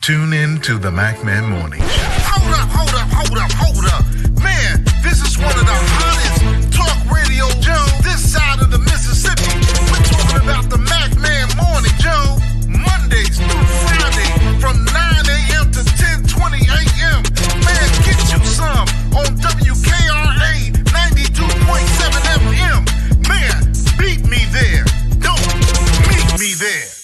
Tune in to the MacMan Morning Show. Hold up. Man, this is one of the hottest talk radio shows this side of the Mississippi. We're talking about the MacMan Morning Show, Mondays through Friday from 9 a.m. to 10:20 a.m. Man, get you some on WKRA 92.7 FM. Man, beat me there. Don't meet me there.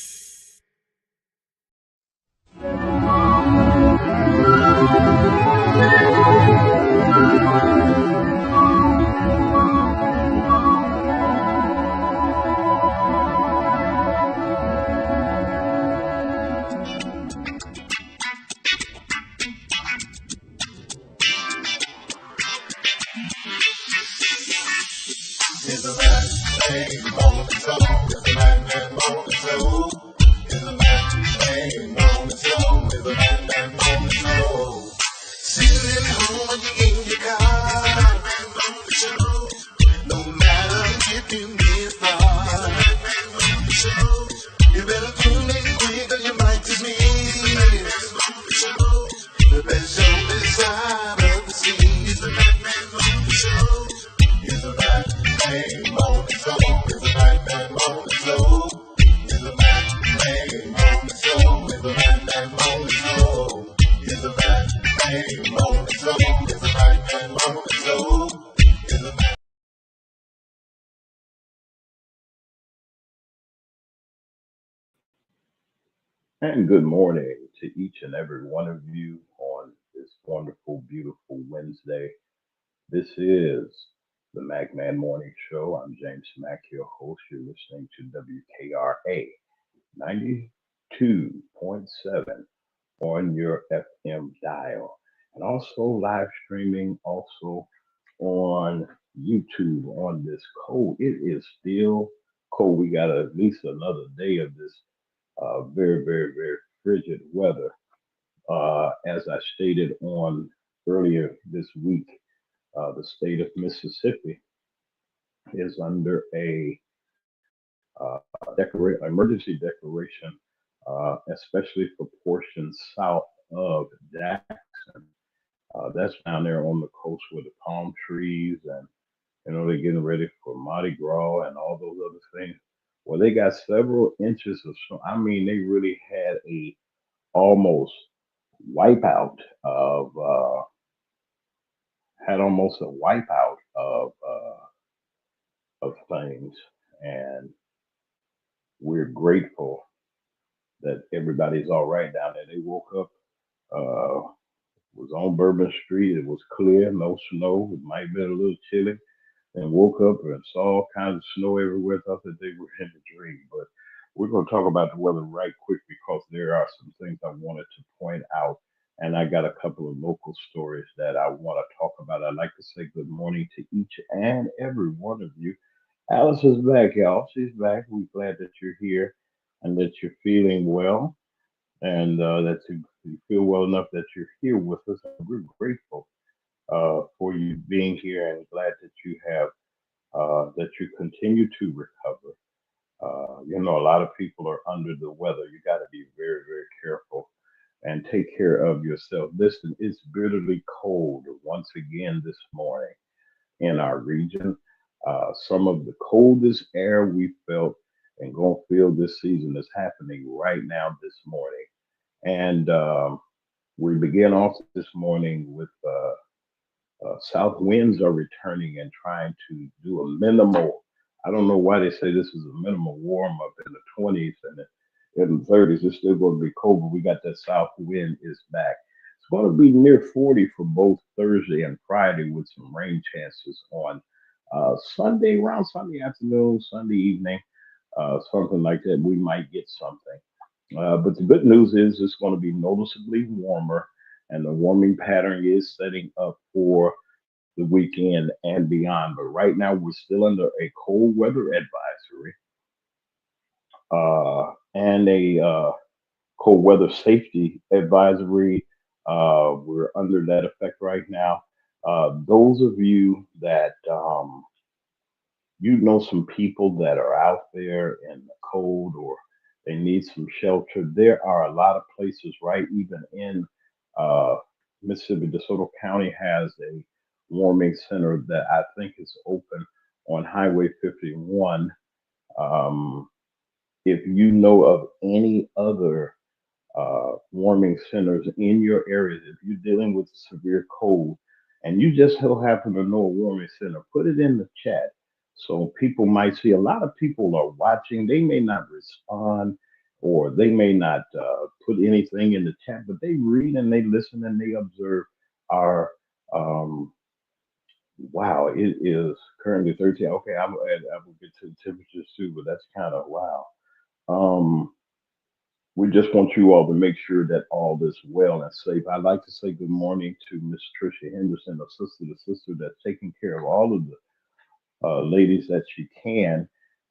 And good morning to each and every one of you on this wonderful, beautiful Wednesday. This is the MacMan Morning Show. I'm James Mack, your host. You're listening to WKRA 92.7 on your FM dial. And also live streaming also on YouTube on this cold. It is still cold. We got at least another day of this very, very, very frigid weather. As I stated on earlier this week, the state of Mississippi is under a emergency declaration, especially for portions south of Jackson. That's down there on the coast with the palm trees, and they're getting ready for Mardi Gras and all those other things. Well, they got several inches of snow. I mean, they really had a almost wipeout of of things, and we're grateful that everybody's all right down there. They woke up, was on Bourbon Street. It was clear, no snow. It might have been a little chilly, and woke up and saw all kinds of snow everywhere. Thought that they were in a dream, but we're going to talk about the weather right quick because there are some things I wanted to point out. And I got a couple of local stories that I want to talk about. I'd like to say good morning to each and every one of you. Alice is back, y'all. She's back. We're glad that you're here and that you're feeling well, and that you feel well enough that you're here with us. And we're grateful for you being here and glad that you have that you continue to recover. A lot of people are under the weather. You got to be very, very careful and take care of yourself. Listen, it's bitterly cold once again this morning in our region. Some of the coldest air we felt and going to feel this season is happening right now this morning. And we begin off this morning with south winds are returning and trying to do a minimal. I don't know why they say this is a minimal warm up in the 20s and in the 30s. It's still going to be cold, but we got that south wind is back. It's going to be near 40 for both Thursday and Friday with some rain chances on Sunday, around Sunday afternoon, Sunday evening, something like that. We might get something. But the good news is it's going to be noticeably warmer, and the warming pattern is setting up for the weekend and beyond. But right now, we're still under a cold weather advisory and a cold weather safety advisory. We're under that effect right now. Those of you that some people that are out there in the cold or They need some shelter. There are a lot of places, right? Even in uh, Mississippi, DeSoto County has a warming center that I think is open on Highway 51. Um, if you know of any other warming centers in your areas, if you're dealing with severe cold and you just so happen to know a warming center, put it in the chat so people might see. A lot of people are watching. They may not respond or they may not put anything in the chat, but they read and they listen and they observe our. Um, wow, it is currently 13. Okay, I will get to the temperatures too, but that's kind of wow. Um, we just want you all to make sure that all is well and safe. I'd like to say good morning to Miss Tricia Henderson, the sister that's taking care of all of the ladies that she can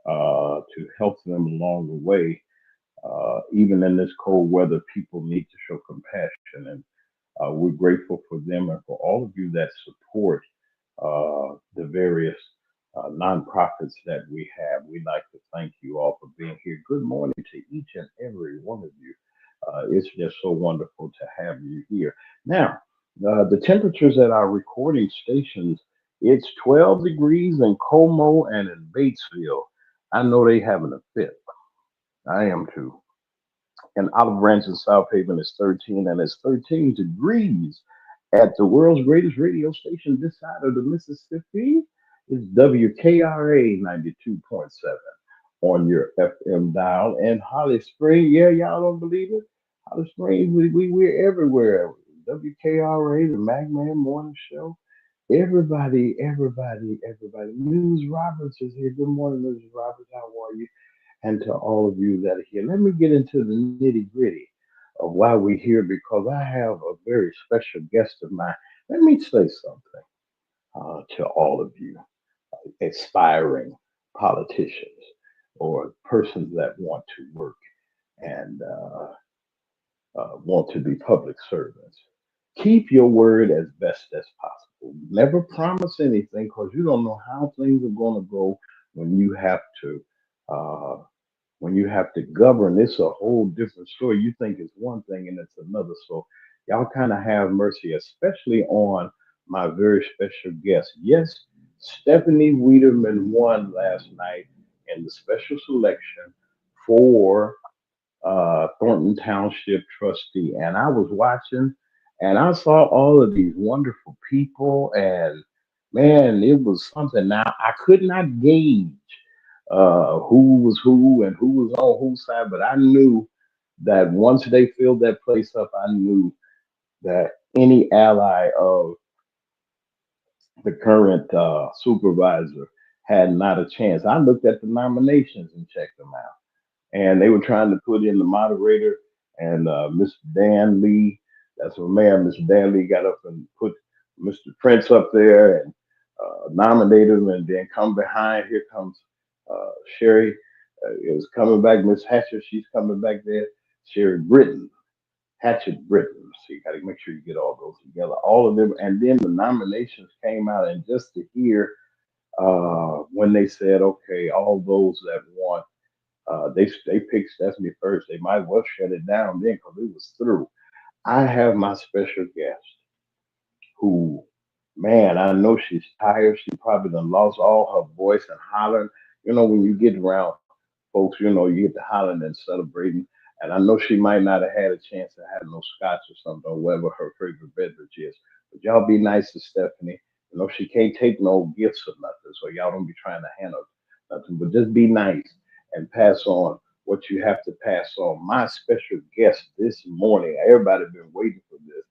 to help them along the way. Even in this cold weather, people need to show compassion, and we're grateful for them and for all of you that support the various nonprofits that we have. We'd like to thank you all for being here. Good morning to each and every one of you. It's just so wonderful to have you here. Now, the temperatures at our recording stations, it's 12 degrees in Como and in Batesville. I know they having a fit. I am too. And Olive Branch in South Haven is 13, and it's 13 degrees at the world's greatest radio station this side of the Mississippi. Is WKRA 92.7 on your FM dial. And Holly Springs, yeah, y'all don't believe it? Holly Springs, we're everywhere. WKRA, the Magman Morning Show. Everybody. Mrs. Roberts is here. Good morning, Mrs. Roberts. How are you? And to all of you that are here. Let me get into the nitty gritty of why we're here because I have a very special guest of mine. Let me say something to all of you aspiring politicians or persons that want to work and want to be public servants. Keep your word as best as possible. Never promise anything because you don't know how things are going to go when you have to. When you have to govern, it's a whole different story. You think it's one thing and it's another. So y'all kind of have mercy, especially on my very special guest. Yes, Stephanie Wiederman won last night in the special selection for Thornton Township trustee. And I was watching and I saw all of these wonderful people and man, it was something. Now I could not gauge who was who and who was on whose side, but I knew that once they filled that place up, I knew that any ally of the current supervisor had not a chance. I looked at the nominations and checked them out and they were trying to put in the moderator and Mr. Dan Lee. That's what man, Mr. Dan Lee got up and put Mr. Prince up there and nominated him, and then come behind. Here comes Sherry. Is coming back. Miss Hatcher, she's coming back there. Sherry Britton, Hatchet Britton. So you got to make sure you get all those together, all of them. And then the nominations came out, and just to hear when they said, okay, all those that want they picked Stephanie first. They might well shut it down then because it was through. I have my special guest who, man, I know she's tired. She probably done lost all her voice and hollering. You know, when you get around folks, you know, you get to hollering and celebrating. And I know she might not have had a chance to have no scotch or something or whatever her favorite beverage is. But y'all be nice to Stephanie. You know, she can't take no gifts or nothing. So y'all don't be trying to hand her nothing. But just be nice and pass on what you have to pass on. My special guest this morning, everybody been waiting for this.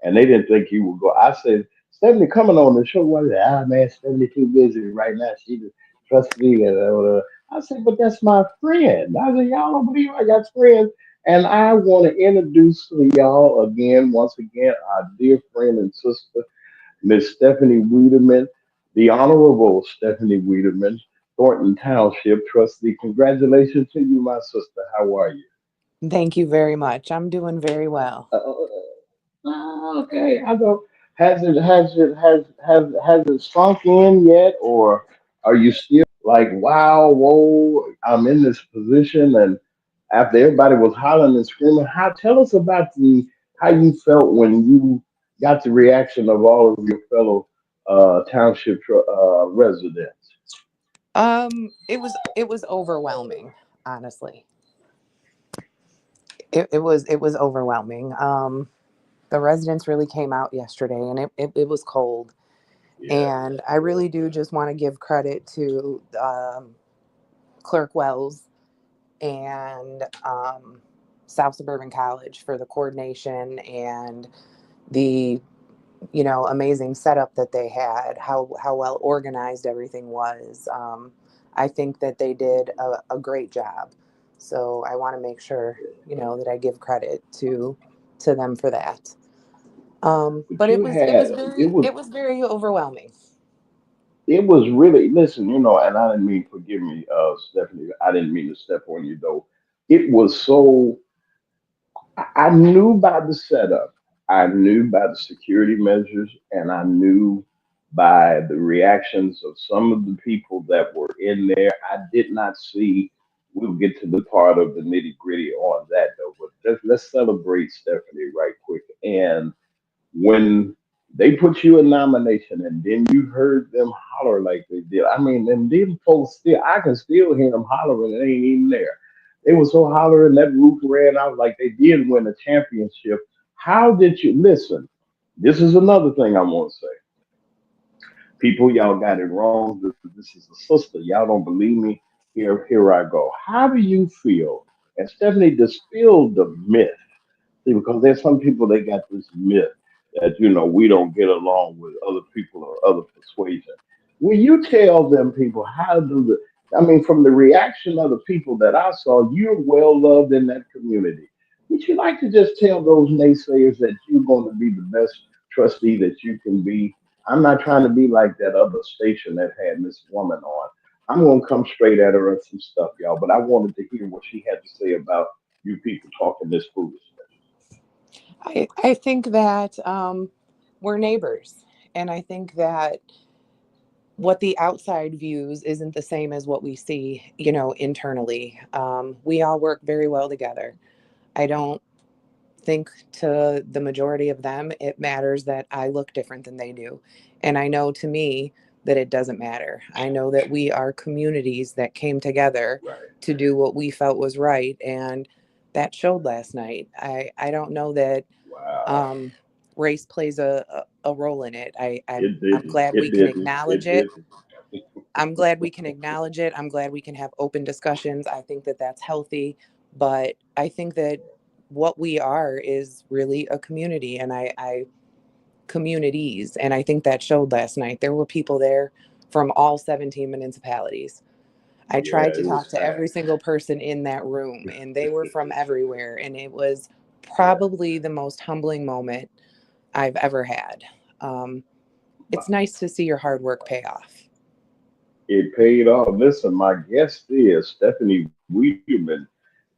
And they didn't think you would go. I said, Stephanie coming on the show. What is it? Ah, man, Stephanie too busy right now. She the trustee. And I said, but that's my friend. I said, y'all don't believe I got friends. And I want to introduce to y'all again, once again, our dear friend and sister, Miss Stephanie Wiederman, the Honorable Stephanie Wiederman, Thornton Township trustee. Congratulations to you, my sister. How are you? Thank you very much. I'm doing very well. Okay, I go. Has it sunk in yet, or are you still like, wow, whoa, I'm in this position, and after everybody was hollering and screaming. Tell us about the how you felt when you got the reaction of all of your fellow township residents. It was overwhelming, honestly. It was overwhelming. The residents really came out yesterday, and it was cold. Yeah, And I really do just want to give credit to Clerk Wells and South Suburban College for the coordination and the amazing setup that they had, how well organized everything was. I think that they did a great job. So I want to make sure, that I give credit to them for that. but But it you was it was had it very was it was very overwhelming. it was really listen, and I didn't mean forgive me, Stephanie. I didn't mean to step on you though. It was so I knew by the setup, I knew by the security measures, and I knew by the reactions of some of the people that were in there. I did not see. We'll get to the part of the nitty gritty on that though, but let's celebrate Stephanie right quick. And when they put you in nomination and then you heard them holler like they did. I mean, and them folks still, I can still hear them hollering. It ain't even there. They were so hollering that roof ran out like they did win a championship. How did you listen? This is another thing I want to say. People, y'all got it wrong. This is a sister. Y'all don't believe me. Here I go. How do you feel? And Stephanie distilled the myth. See, because there's some people they got this myth that we don't get along with other people or other persuasion. Will you tell them people how do the? I mean, from the reaction of the people that I saw, you're well loved in that community. Would you like to just tell those naysayers that you're going to be the best trustee that you can be? I'm not trying to be like that other station that had this woman on. I'm going to come straight at her and some stuff, y'all. But I wanted to hear what she had to say about you people talking this foolishness. I think that we're neighbors, and I think that what the outside views isn't the same as what we see, internally. We all work very well together. I don't think to the majority of them it matters that I look different than they do. And I know to me that it doesn't matter. I know that we are communities that came together Right. to do what we felt was right. And that showed last night. I don't know that Wow. um, race plays a role in it. I'm It I'm didn't. glad we It can didn't. acknowledge It it. didn't. I'm glad we can acknowledge it. I'm glad we can have open discussions. I think that that's healthy. But I think that what we are is really a community, and I communities. And I think that showed last night. There were people there from all 17 municipalities. I Yeah, tried to it was talk to every packed. single person in that room, and they were from everywhere. And it was Yeah. probably the most humbling moment I've ever had. Um, My- it's nice to see your hard work pay off. It paid off. Listen, my guest is Stephanie Wiedemann,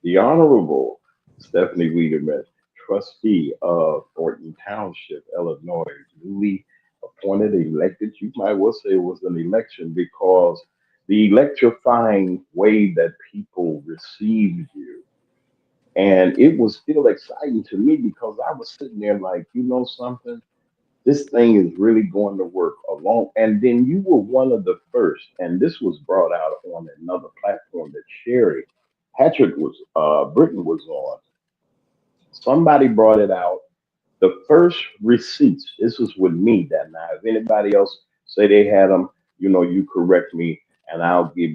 the Honorable Stephanie Wiedemann, trustee of Thornton Township, Illinois, newly appointed, elected. You might well say it was an election because the electrifying way that people received you. And it was still exciting to me because I was sitting there like, something? This thing is really going to work along. And then you were one of the first, and this was brought out on another platform that Sherry Patrick was, Britain was on. Somebody brought it out. The first receipts, this was with me that night. If anybody else say they had them, you correct me and I'll give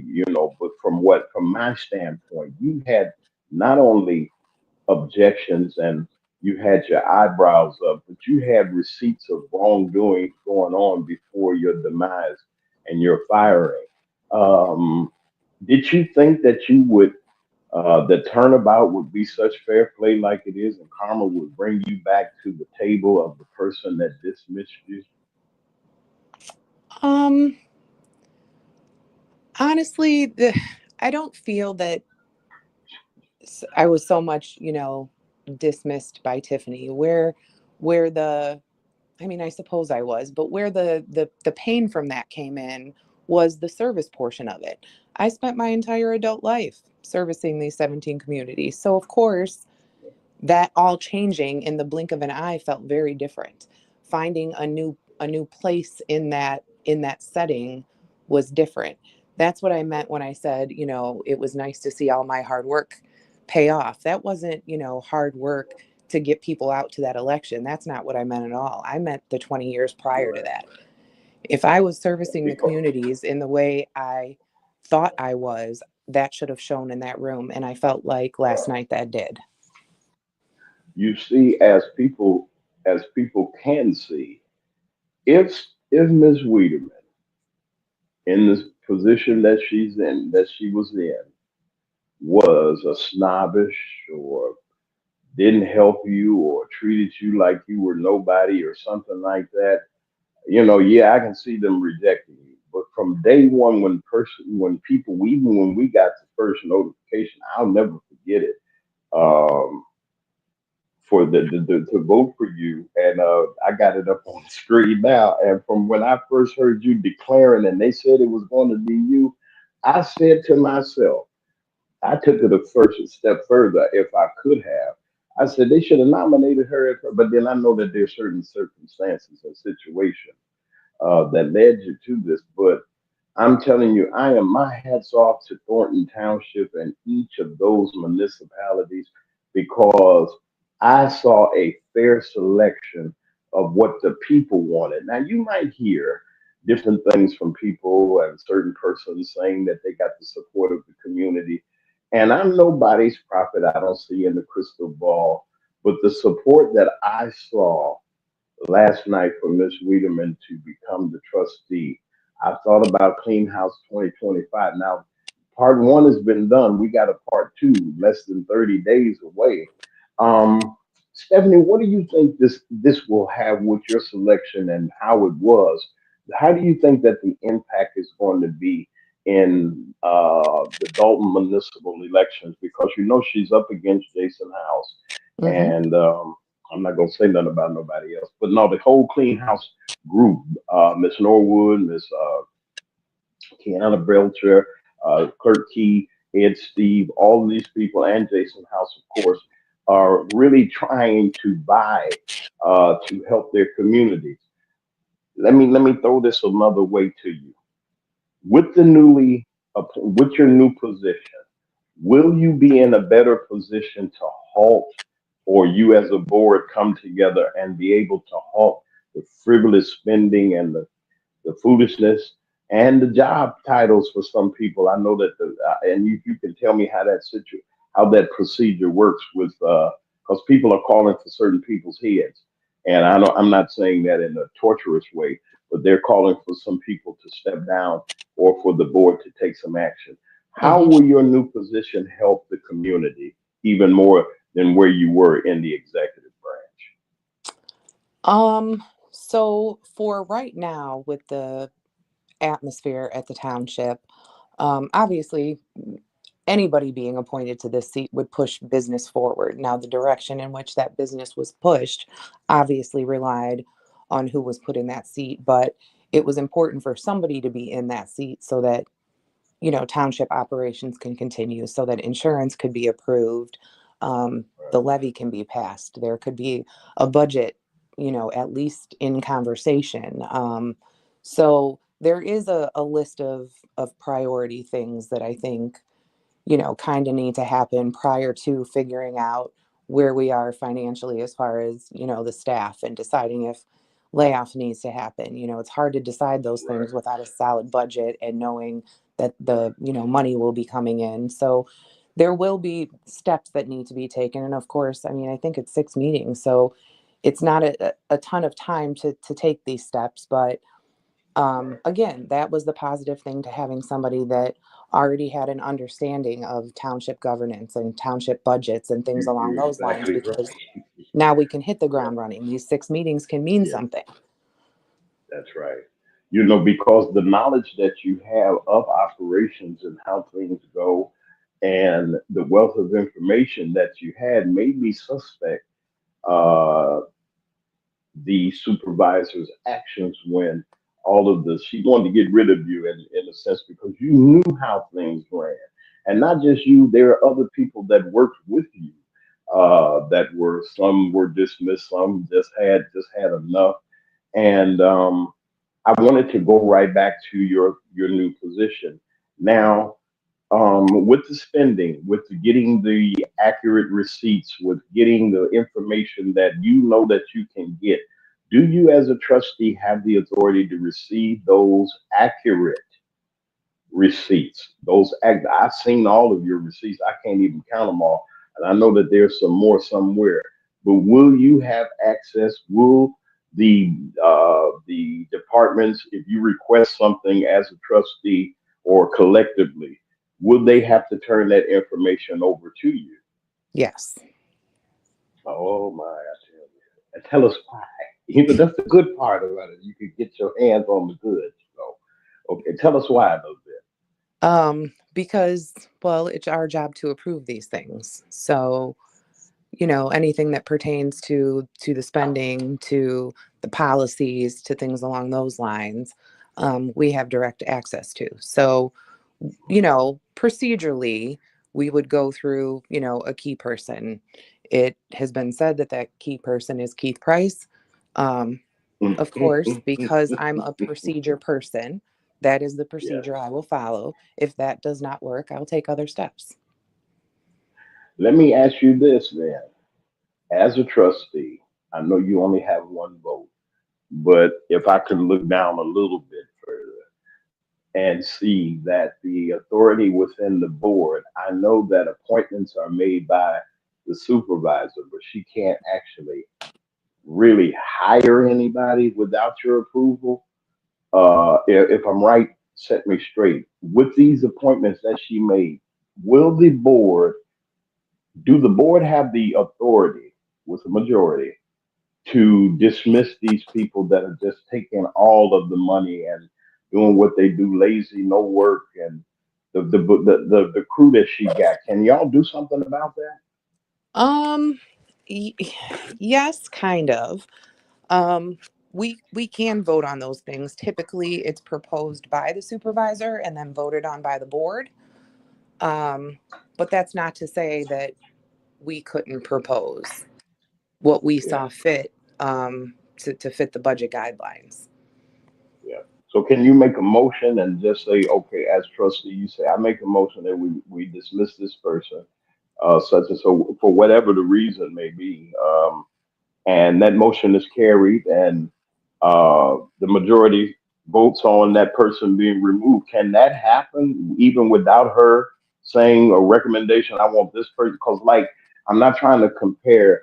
but from my standpoint, you had not only objections and you had your eyebrows up, but you had receipts of wrongdoing going on before your demise and your firing. Um, did you think that you would, the turnabout would be such fair play like it is, and karma would bring you back to the table of the person that dismissed you? Um, honestly, I don't feel that I was so much, dismissed by Tiffany. Where the I mean, I suppose I was, but where the pain from that came in was the service portion of it. I spent my entire adult life servicing these 17 communities. So of course, that all changing in the blink of an eye felt very different. Finding a new place in that setting was different. That's what I meant when I said, it was nice to see all my hard work pay off. That wasn't, hard work to get people out to that election. That's not what I meant at all. I meant the 20 years prior to that. If I was servicing the Because communities in the way I thought I was, that should have shown in that room. And I felt like last night that did. you see, as people can see, if Ms. Wiederman in this position that she was in, was a snobbish or didn't help you or treated you like you were nobody or something like that, yeah, I can see them rejecting you. But from day one, when people, even when we got the first notification, I'll never forget it. Um, for to vote for you, and I got it up on the screen now. And from when I first heard you declaring, and they said it was going to be you, I said to myself, I took it a first step further. If I could have, I said they should have nominated her. But then I know that there's certain circumstances and situations that led you to this. But I'm telling you, my hats off to Thornton Township and each of those municipalities because I saw a fair selection of what the people wanted. Now you might hear different things from people and certain persons saying that they got the support of the community. And I'm nobody's prophet. I don't see in the crystal ball, but the support that I saw last night for Ms. Wiederman to become the trustee. I thought about Clean House 2025. Now, part one has been done. We got a part two, less than 30 days away. Stephanie, what do you think this will have with your selection and how it was? How do you think that the impact is going to be in the Dalton municipal elections? Because she's up against Jason House, Hmm. and I'm not gonna say nothing about nobody else. But no, the whole Clean House group, Miss Norwood, Miss Kiana Belcher, Clerk Key, Ed Steve, all of these people, and Jason House, of course, are really trying to buy to help their communities. Let me throw this another way to you. With with your new position, will you be in a better position to halt, or you as a board come together and be able to halt the frivolous spending and the foolishness and the job titles for some people? I know that and you can tell me how how that procedure works with because people are calling for certain people's heads, and I'm not saying that in a torturous way, but they're calling for some people to step down or for the board to take some action. How Hmm. will your new position help the community even more than where you were in the executive branch? Um, so for right now, with the atmosphere at the township, obviously anybody being appointed to this seat would push business forward. Now, the direction in which that business was pushed obviously relied on who was put in that seat, but it was important for somebody to be in that seat so that, township operations can continue, so that insurance could be approved, the levy can be passed, there could be a budget, at least in conversation. So there is a list of priority things that I think kind of need to happen prior to figuring out where we are financially as far as, the staff and deciding if layoff needs to happen. It's hard to decide those Right. things without a solid budget and knowing that the, money will be coming in. So there will be steps that need to be taken. And of course, I mean, I think it's 6 meetings, so it's not a ton of time to take these steps, but Right. again, that was the positive thing to having somebody that already had an understanding of township governance and township budgets and things along You're those lines, exactly because right. now we can hit the Yeah. ground running. These 6 meetings can mean Yeah. something. That's right. Because the knowledge that you have of operations and how things go and the wealth of information that you had made me suspect uh, the supervisor's actions when all of this. She wanted to get rid of you in a sense because you knew how things ran. And not just you, there are other people that worked with you that were some were dismissed, some just had enough. And I wanted to go right back to your new position. Now, with the spending, with the getting the accurate receipts, with getting the information that you know that you can get, do you as a trustee have the authority to receive those accurate receipts? I've seen all of your receipts. I can't even count them all, and I know that there's some more somewhere. But will you have access? Will the departments, if you request something as a trustee or collectively, will they have to turn that information over to you? Yes. Oh my! I tell you, and tell us why. You know that's the good part about it. You can get your hands on the goods. So, okay, tell us why a little bit. Because, well, it's our job to approve these things. So, anything that pertains to the spending, to the policies, to things along those lines, we have direct access to. So, procedurally, we would go through, a key person. It has been said that that key person is Keith Price. Um, of course, because I'm a procedure person, that is the Yes. procedure I will follow. If that does not work, I'll take other steps. Let me ask you this then. As a trustee, I know you only have one vote, but if I could look down a little bit further and see that the authority within the board, I know that appointments are made by the supervisor, but she can't actually really hire anybody without your approval. If I'm right, set me straight. With these appointments that she made, will the board, do the board have the authority with the majority to dismiss these people that are just taking all of the money and doing what they do, lazy, no work, and the crew that she got? Can y'all do something about that? Um, y- yes, kind of. Um, we can vote on those things. Typically, it's proposed by the supervisor and then voted on by the board. Um, but that's not to say that we couldn't propose what we Yeah, saw fit to fit the budget guidelines. yeah. So can you make a motion and just say, okay, as trustee, you say, I make a motion that we dismiss this person, such and so, for whatever the reason may be. And that motion is carried, and the majority votes on that person being removed. Can that happen even without her saying a recommendation? I want this person because, like, I'm not trying to compare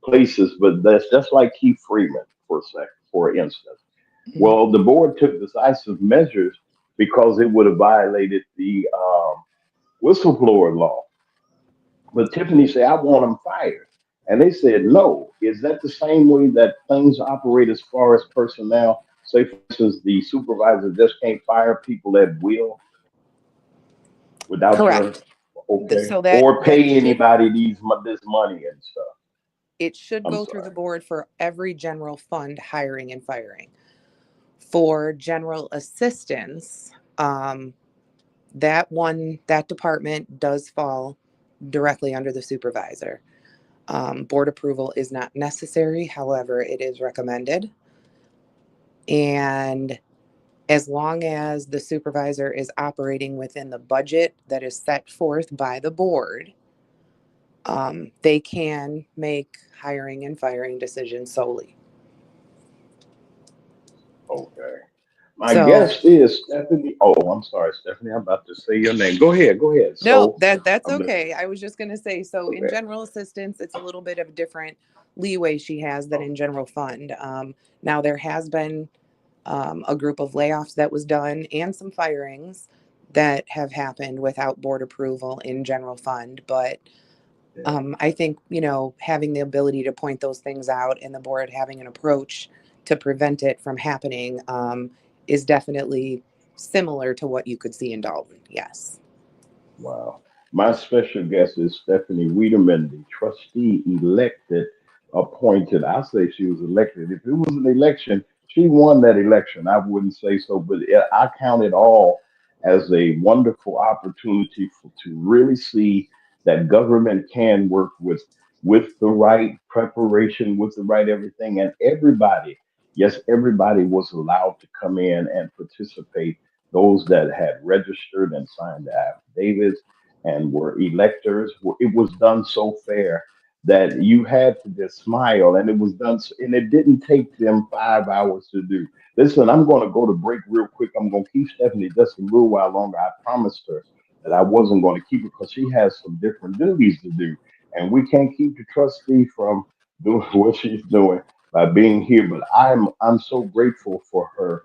places, but that's just like Keith Freeman for a second, for instance. Mhm. Well, the board took decisive measures because it would have violated the whistleblower law. But Tiffany said, I want them fired. And they said, no. Is that the same way that things operate as far as personnel? Say, for instance, the supervisor just can't fire people at will without your Correct. okay, So that or that pay should anybody this money and stuff. it should I'm go through the sorry. board for every general fund hiring and firing. For general assistance, that department does fall directly under the supervisor. Board approval is not necessary, however, it is recommended. And as long as the supervisor is operating within the budget that is set forth by the board, they can make hiring and firing decisions solely. Okay. My So, guest is Stephanie. Oh, I'm sorry, Stephanie. I'm about to say your name. Go ahead. Go ahead. no, So that's I'm listening. okay. I was just going to say, so in Okay. general assistance, it's a little bit of a different leeway she has than in general fund. Now, there has been a group of layoffs that was done and some firings that have happened without board approval in general fund. But Yeah. I think, having the ability to point those things out and the board having an approach to prevent it from happening is definitely similar to what you could see in Dalton. Yes. Wow. My special guest is Stephanie Wiederman, the trustee elected, appointed. I say she was elected. If it was an election, she won that election. I wouldn't say so, but I count it all as a wonderful opportunity to really see that government can work with the right preparation, with the right everything, and everybody. Yes, everybody was allowed to come in and participate. Those that had registered and signed the affidavits and were electors, it was done so fair that you had to just smile, and it was done, and it didn't take them 5 hours to do. Listen, I'm going to go to break real quick. I'm going to keep Stephanie just a little while longer. I promised her that I wasn't going to keep her because she has some different duties to do, and we can't keep the trustee from doing what she's doing by being here. But I'm so grateful for her,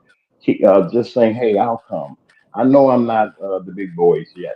just saying, "Hey, I'll come." I know I'm not the big boys yet,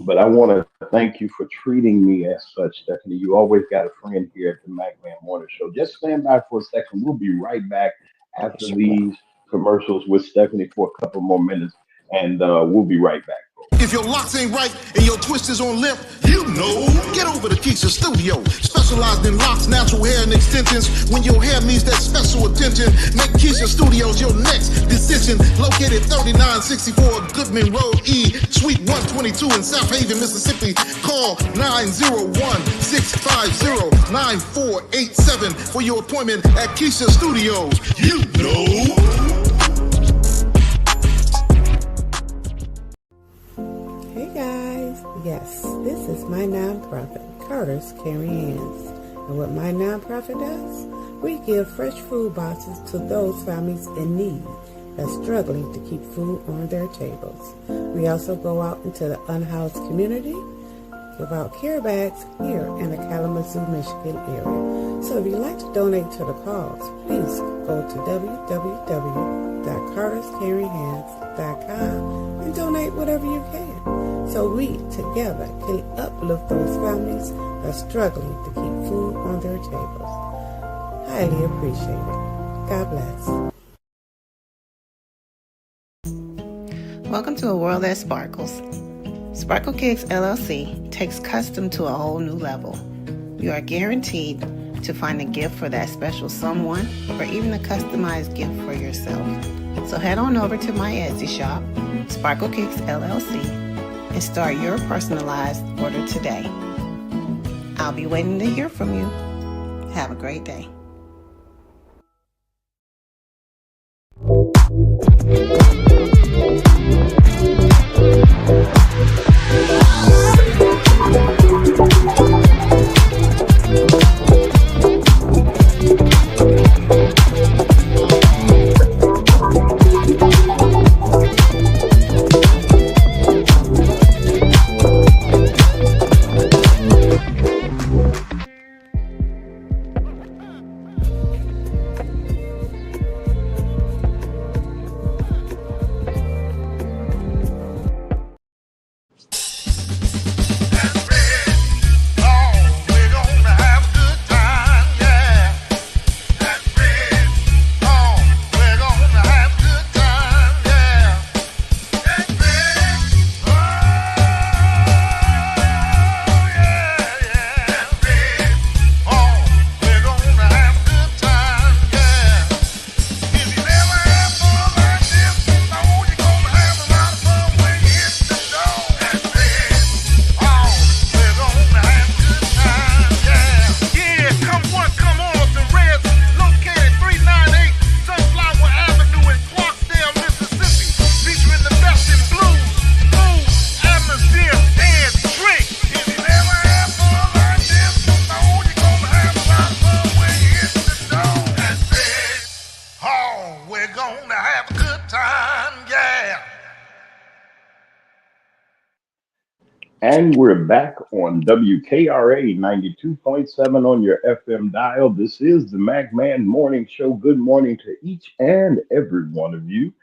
but I want to thank you for treating me as such, Stephanie. You always got a friend here at the Mac Man Morning Show. Just stand by for a second. We'll be right back after Sure will. these commercials with Stephanie for a couple more minutes, and we'll be right back, folks. If your locks ain't right and your twist is on limp, you know. Get over to Keisha Studio. Specialized in locks, natural hair, and extensions. When your hair needs that special attention, make Keisha Studios your next decision. Located 3964 Goodman Road E, Suite 122 in South Haven, Mississippi. Call 901-650-9487 for your appointment at Keisha Studios. You know. Hey guys, yes, this is my nonprofit, Carter's Caring Hands. And what my nonprofit does, we give fresh food boxes to those families in need that's struggling to keep food on their tables. We also go out into the unhoused community, give out care bags here in the Kalamazoo, Michigan area. So if you'd like to donate to the cause, please go to www.carterscaringhands.com and donate whatever you can, so we together can uplift those families that's struggling to keep food on their tables. Highly appreciated. God bless. Welcome to a world that sparkles. Sparkle Cakes LLC takes custom to a whole new level. You are guaranteed to find a gift for that special someone or even a customized gift for yourself. So head on over to my Etsy shop, Sparkle Cakes LLC, and start your personalized order today. I'll be waiting to hear from you. Have a great day. And we're back on WKRA 92.7 on your FM dial. This is the Mac Man Morning Show. Good morning to each and every one of you.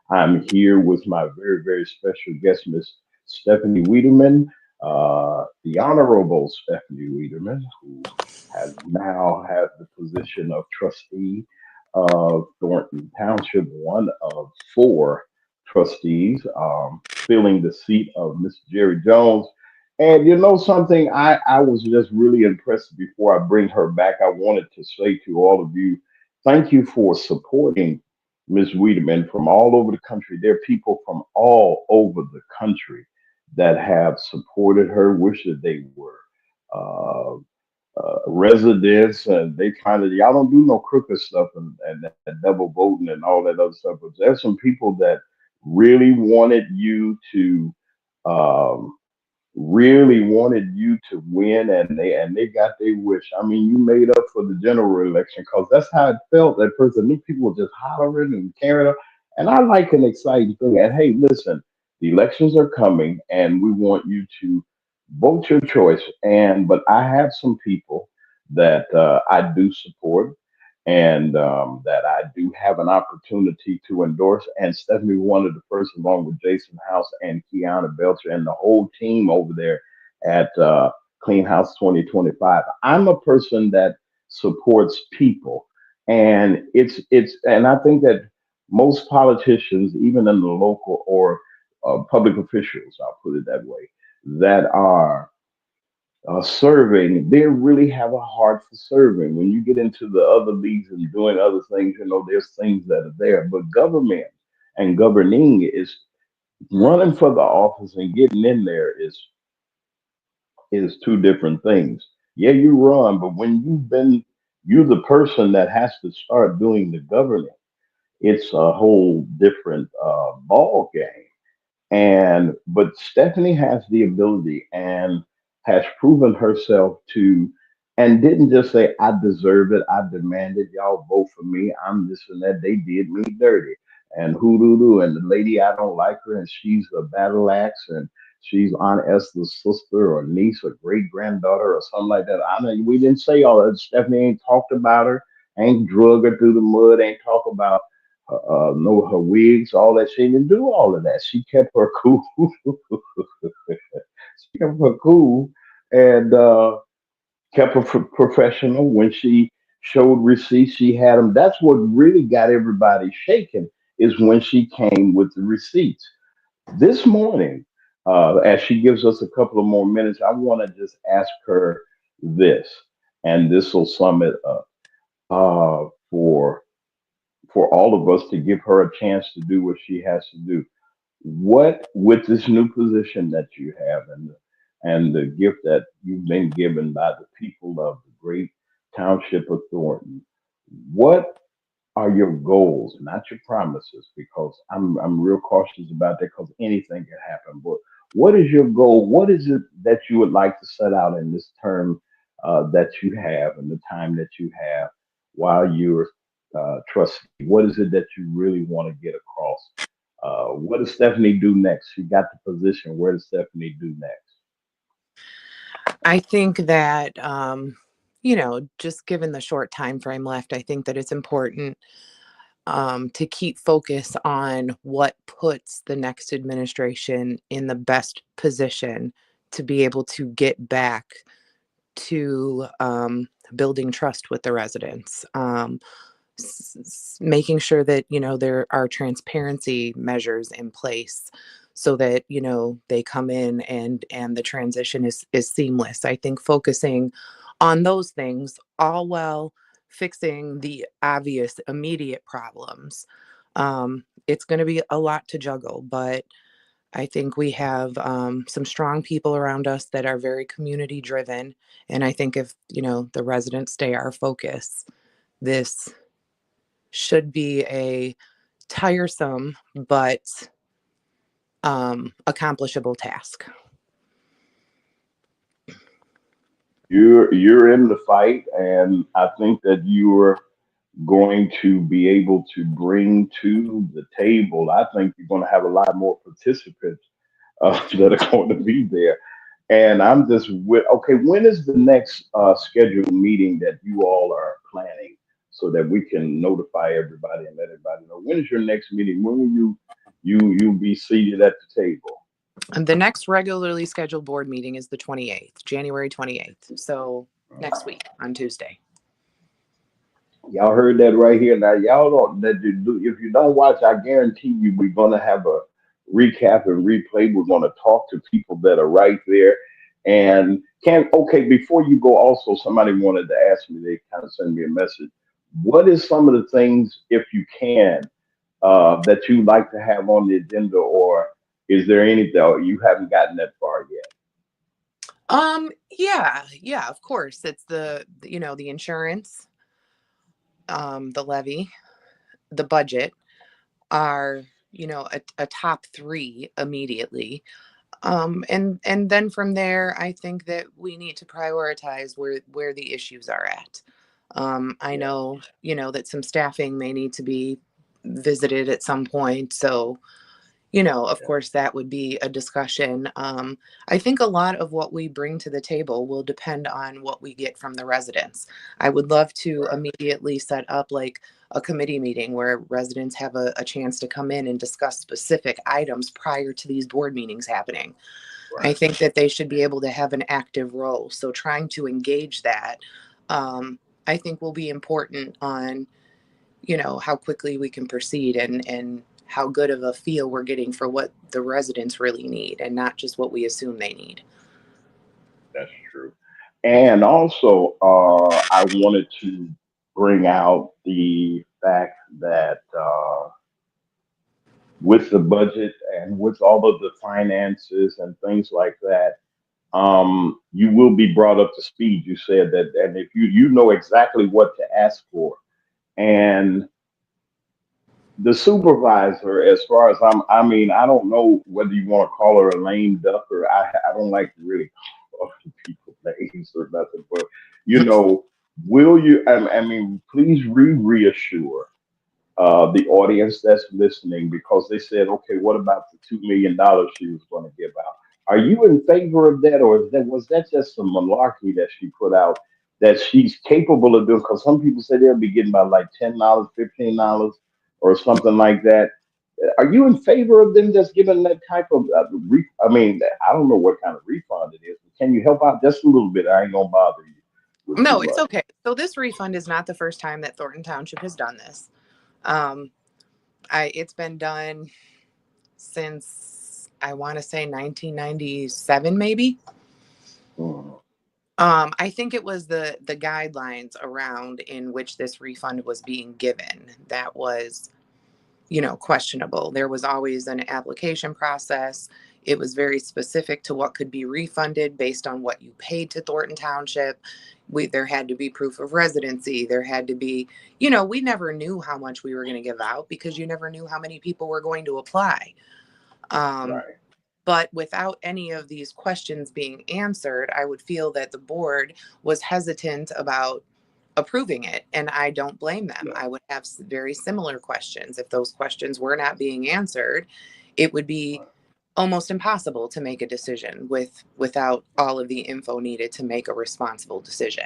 I'm here with my very, very special guest, Miss Stephanie Wiederman, the Honorable Stephanie Wiederman, who has now had the position of trustee of Thornton Township, one of four trustees, filling the seat of Mr. Jerry Jones. And you know something, I was just really impressed. Before I bring her back, I wanted to say to all of you, thank you for supporting Ms. Wiederman, from all over the country. There are people from all over the country that have supported her, wish that they were uh, residents, and they kind of, y'all don't do no crooked stuff and that double voting and all that other stuff. But there's some people that really wanted you to. Um, really wanted you to win, and they got their wish. I mean, you made up for the general election because that's how it felt at first. And these people were just hollering and carrying on. And I like an exciting thing. And hey, listen, the elections are coming, and we want you to vote your choice. And but I have some people that I do support. And that I do have an opportunity to endorse. And Stephanie, one of the first, along with Jason House and Kiana Belcher and the whole team over there at Clean House 2025. I'm a person that supports people, and and I think that most politicians, even in the local or public officials, I'll put it that way, that are serving, they really have a heart for serving. When you get into the other leagues and doing other things, there's things that are there. But government and governing is running for the office and getting in there is two different things. Yeah, you run, but when you're the person that has to start doing the governing, it's a whole different ball game. And but Stephanie has the ability and has proven herself to, and didn't just say, I deserve it, I demand it, y'all vote for me, I'm this and that. They did me dirty. And who do do, and the lady, I don't like her, and she's a battle axe, and she's Aunt Esther's sister or niece or great granddaughter or something like that. I know we didn't say all that. Stephanie ain't talked about her, ain't drug her through the mud, ain't talk about know her wigs, all that. She didn't do all of that. She kept her cool. She kept her cool and kept her professional. When she showed receipts, she had them. That's what really got everybody shaking, is when she came with the receipts. This morning, as she gives us a couple of more minutes, I want to just ask her this, and this will sum it up for all of us to give her a chance to do what she has to do. What, with this new position that you have, and the gift that you've been given by the people of the great township of Thornton, what are your goals, not your promises? Because I'm real cautious about that, because anything can happen. But what is your goal? What is it that you would like to set out in this term that you have, and the time that you have while you're trustee? What is it that you really want to get across? What does Stephanie do next? She got the position. Where does Stephanie do next? I think that, just given the short time frame left, I think that it's important to keep focus on what puts the next administration in the best position to be able to get back to building trust with the residents. Making sure that there are transparency measures in place so that they come in and the transition is seamless. I think focusing on those things, all while fixing the obvious immediate problems. It's going to be a lot to juggle, but I think we have some strong people around us that are very community driven, and I think if the residents stay our focus, this should be a tiresome but accomplishable task. You're in the fight, and I think that you're going to be able to bring to the table. I think you're going to have a lot more participants that are going to be there. And I'm just with, okay, when is the next scheduled meeting that you all are planning, so that we can notify everybody and let everybody know? When is your next meeting? When will you be seated at the table? And the next regularly scheduled board meeting is the 28th, January 28th. So next week on Tuesday. Y'all heard that right here. Now, y'all don't, that you do, if you don't watch, I guarantee you we're going to have a recap and replay. We're going to talk to people that are right there. And okay, before you go, also, somebody wanted to ask me, they kind of send me a message. What is some of the things, if you can, that you like to have on the agenda, or is there anything you haven't gotten that far yet? Yeah, of course. It's the insurance, the levy, the budget are, a top three immediately. And then from there, I think that we need to prioritize where the issues are at. I Yeah, know, that some staffing may need to be visited at some point. So, of yeah, course, that would be a discussion. I think a lot of what we bring to the table will depend on what we get from the residents. I would love to right, immediately set up like a committee meeting where residents have a chance to come in and discuss specific items prior to these board meetings happening. I right. think that they should be able to have an active role. So trying to engage that, I think will be important on, how quickly we can proceed and how good of a feel we're getting for what the residents really need and not just what we assume they need. That's true. And also, I wanted to bring out the fact that with the budget and with all of the finances and things like that, you will be brought up to speed. You said that, and if you know exactly what to ask for, and the supervisor, as far as I mean, I don't know whether you want to call her a lame duck, or I don't like to really call people names or nothing, but you know, will you? I mean, please reassure the audience that's listening, because they said, okay, what about the $2 million she was going to give out? Are you in favor of that, or was that just some malarkey that she put out that she's capable of doing? Because some people say they'll be getting about like $10, $15, or something like that. Are you in favor of them just giving that type of? I mean, I don't know what kind of refund it is. Can you help out just a little bit? I ain't gonna bother you with too No, it's much. okay. So this refund is not the first time that Thornton Township has done this. Um, it's been done since I want to say 1997, maybe. Mm, I think it was the guidelines around in which this refund was being given that was, questionable. There was always an application process. It was very specific to what could be refunded based on what you paid to Thornton Township. There had to be proof of residency. There had to be, we never knew how much we were going to give out because you never knew how many people were going to apply. Um, right. but without any of these questions being answered, I would feel that the board was hesitant about approving it. And I don't blame them. Yeah. I would have very similar questions. If those questions were not being answered, it would be almost impossible to make a decision without all of the info needed to make a responsible decision.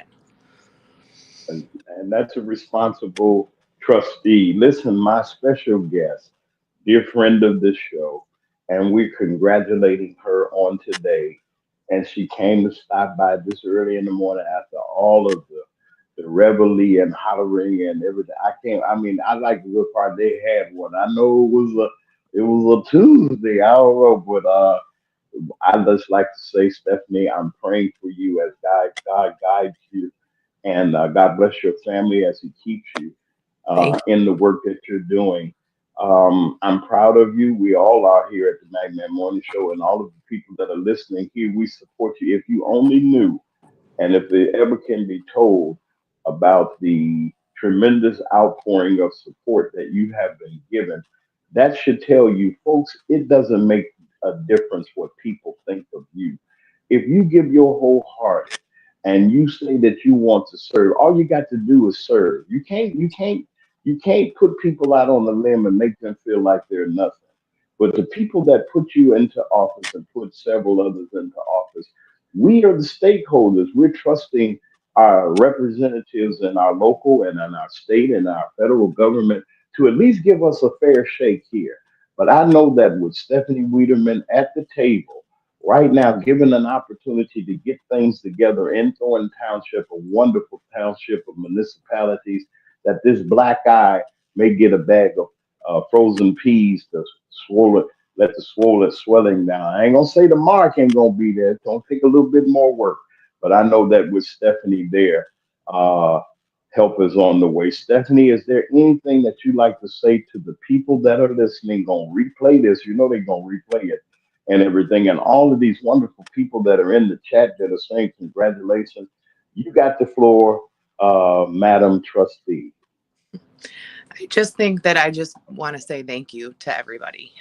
And that's a responsible trustee. Listen, my special guest, dear friend of this show, and we're congratulating her on today. And she came to stop by this early in the morning after all of the reveille and hollering and everything. I can't. I mean, I like the good part they had one. I know it was a Tuesday. I don't know, but I just like to say, Stephanie, I'm praying for you as God guides you, and God bless your family as He keeps you Thank in the work that you're doing. I'm proud of you. We all are here at the Magnet Morning Show, and all of the people that are listening here, we support you. If you only knew, and if it ever can be told about the tremendous outpouring of support that you have been given, that should tell you, folks, it doesn't make a difference what people think of you. If you give your wholehearted and you say that you want to serve, all you got to do is serve. You can't put people out on the limb and make them feel like they're nothing. But the people that put you into office and put several others into office, we are the stakeholders. We're trusting our representatives in our local and in our state and our federal government to at least give us a fair shake here. But I know that with Stephanie Wiederman at the table right now, given an opportunity to get things together in Thornton Township, a wonderful township of municipalities, that this black eye may get a bag of frozen peas to swallow, let the swelling down. I ain't gonna say the mark ain't gonna be there. It's gonna take a little bit more work, but I know that with Stephanie there, uh, help is on the way. Stephanie, is there anything that you'd like to say to the people that are listening, going to replay this? You know they're going to replay it and everything. And all of these wonderful people that are in the chat that are saying congratulations. You got the floor, Madam Trustee. I just think that I just want to say thank you to everybody.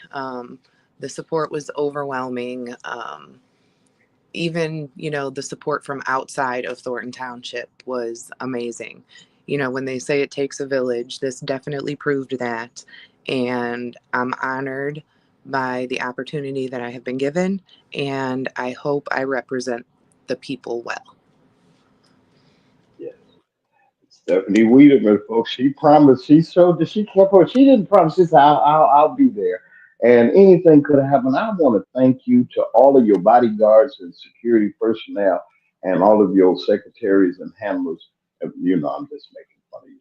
The support was overwhelming. Even, the support from outside of Thornton Township was amazing. When they say it takes a village, this definitely proved that. And I'm honored by the opportunity that I have been given. And I hope I represent the people well. Yes. Stephanie Wiederman, folks, she promised, she showed that she kept her, she didn't promise, she said, I'll be there. And anything could have happened. I want to thank you to all of your bodyguards and security personnel and all of your secretaries and handlers. I'm just making fun of you,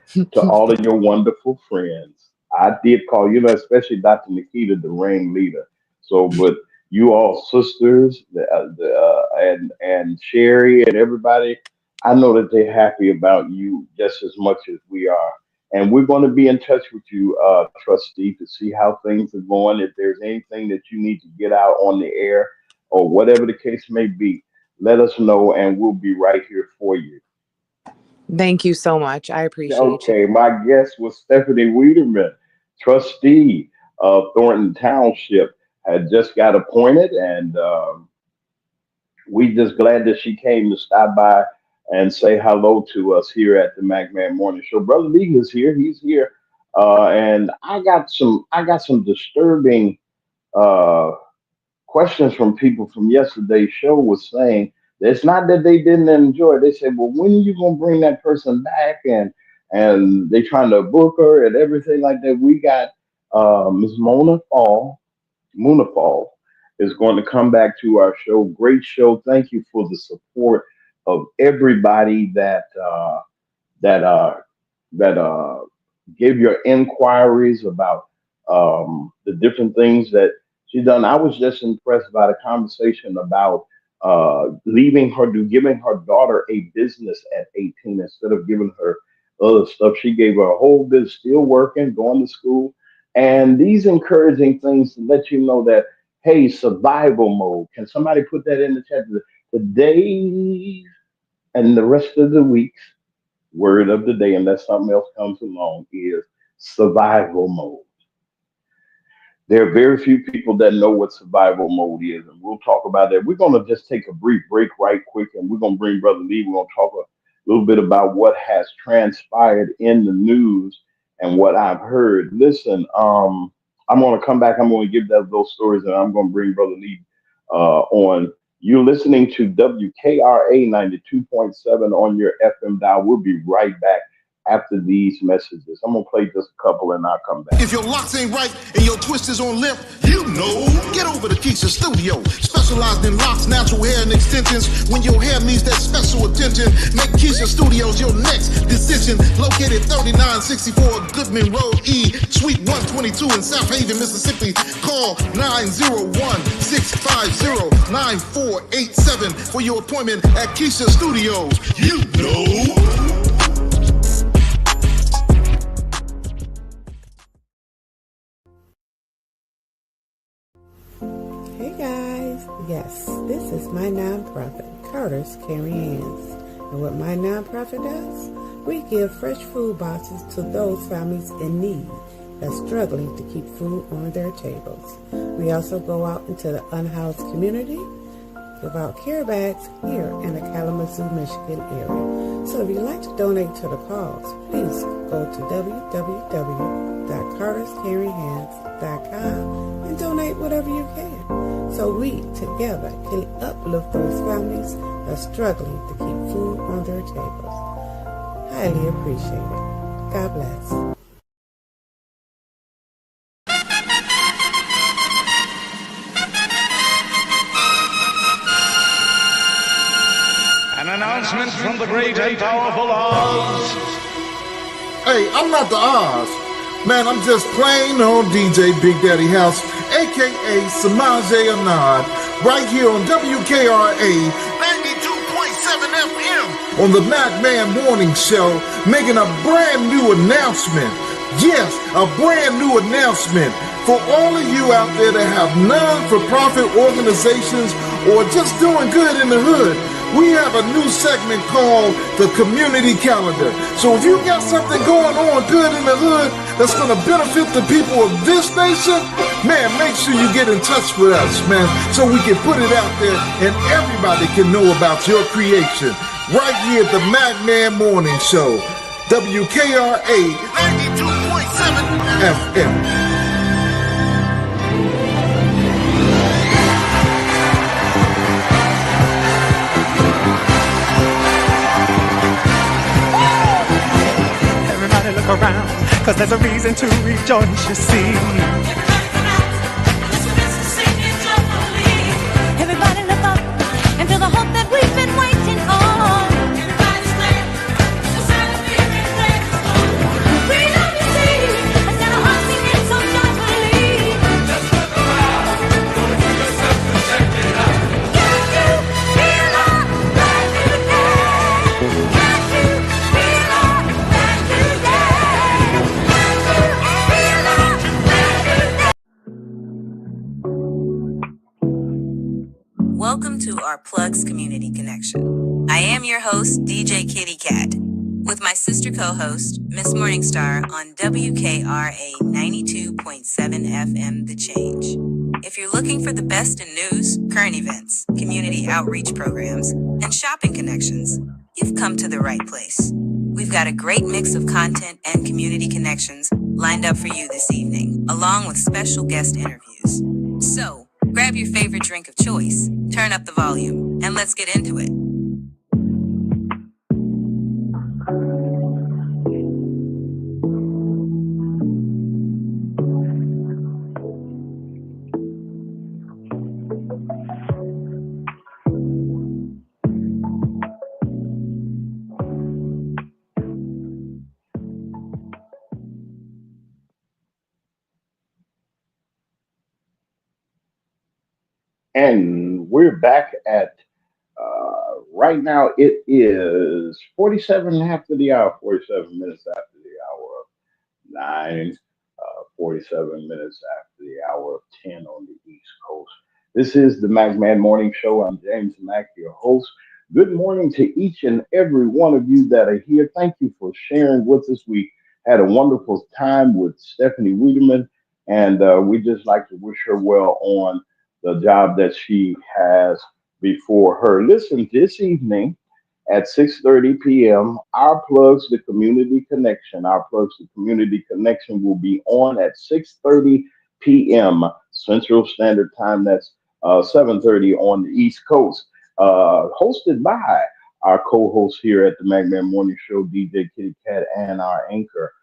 Stephanie. To all of your wonderful friends. I did call, especially Dr. Nikita, the ring leader. So, but you all sisters, and Sherry and everybody, I know that they're happy about you just as much as we are. And we're going to be in touch with you, Trustee, to see how things are going. If there's anything that you need to get out on the air or whatever the case may be, let us know and we'll be right here for you. Thank you so much. I appreciate you. Okay, my guest was Stephanie Wiederman, Trustee of Thornton Township, had just got appointed, and we just glad that she came to stop by and say hello to us here at the McMahon Morning Show. Brother Lee is here. He's here. And I got some disturbing questions from people from yesterday's show was saying that it's not that they didn't enjoy it. They said, well, when are you going to bring that person back? And they trying to book her and everything like that. We got Ms. Mona Fall is going to come back to our show. Great show. Thank you for the support of everybody that gave your inquiries about the different things that she done. I was just impressed by the conversation about giving her daughter a business at 18 instead of giving her other stuff. She gave her a whole business, still working, going to school, and these encouraging things to let you know that, hey, survival mode. Can somebody put that in the chat? The days and the rest of the weeks, word of the day, unless something else comes along, is survival mode. There are very few people that know what survival mode is, and we'll talk about that. We're going to just take a brief break right quick, and we're going to bring Brother Lee. We're going to talk a little bit about what has transpired in the news and what I've heard. Listen, I'm going to come back. I'm going to give those stories, and I'm going to bring Brother Lee on. You're listening to WKRA 92.7 on your FM dial. We'll be right back after these messages. I'm going to play just a couple and I'll come back. If your locks ain't right and your twist is on limp, get over to Keisha Studio. Specialized in locks, natural hair, and extensions. When your hair needs that special attention, make Keisha Studios your next decision. Located 3964 Goodman Road E, Suite 122 in South Haven, Mississippi. Call 901-650-9487 for your appointment at Keisha Studios. Hey guys, yes, this is my nonprofit, Carter's Caring Hands. And what my nonprofit does, we give fresh food boxes to those families in need that's struggling to keep food on their tables. We also go out into the unhoused community, give out care bags here in the Kalamazoo, Michigan area. So if you'd like to donate to the cause, please go to www.carterscaringhands.com and donate whatever you can, so we together can uplift those families that's struggling to keep food on their tables. Highly appreciate it. God bless. An announcement from the great and powerful Oz. Hey, I'm not the Oz. Man, I'm just plain old DJ Big Daddy House, a.k.a. Samaje Anand, right here on WKRA 92.7 FM. on the Madman Morning Show, making a brand new announcement. Yes, a brand new announcement for all of you out there that have non-for-profit organizations or just doing good in the hood. We have a new segment called the Community Calendar. So if you got something going on good in the hood that's going to benefit the people of this nation, man, make sure you get in touch with us, man, so we can put it out there and everybody can know about your creation. Right here at the Madman Morning Show, WKRA 92.7 FM. Everybody look around, cause there's a reason to rejoice, you see. Everybody look up and feel the hope that we've been waiting on. Everybody's glad, the sign of fear and praise. Freedom you see, I stand a heart singing so joyfully. Just look around, go to yourself and check it out. Can't you feel our brand new day? Can't you feel our brand new day? Can't you feel our brand new day? Welcome to our Plugs Community Connection. I am your host, DJ Kitty Cat, with my sister co-host, Miss Morningstar on WKRA 92.7 FM The Change. If you're looking for the best in news, current events, community outreach programs, and shopping connections, you've come to the right place. We've got a great mix of content and community connections lined up for you this evening, along with special guest interviews. So, grab your favorite drink of choice, turn up the volume, and let's get into it. And we're back at right now. It is 47 after the hour, 47 minutes after the hour of 9, 47 minutes after the hour of 10 on the East Coast. This is the MacMan Morning Show. I'm James Mack, your host. Good morning to each and every one of you that are here. Thank you for sharing with us. We had a wonderful time with Stephanie Wiederman, and we just like to wish her well on the job that she has before her. Listen, this evening at 6:30 p.m., our Plugs the Community Connection. Our Plugs the Community Connection will be on at 6:30 p.m. Central Standard Time. That's 7:30 on the East Coast. Hosted by our co-host here at the MacMan Morning Show, DJ Kitty Cat, and our anchor,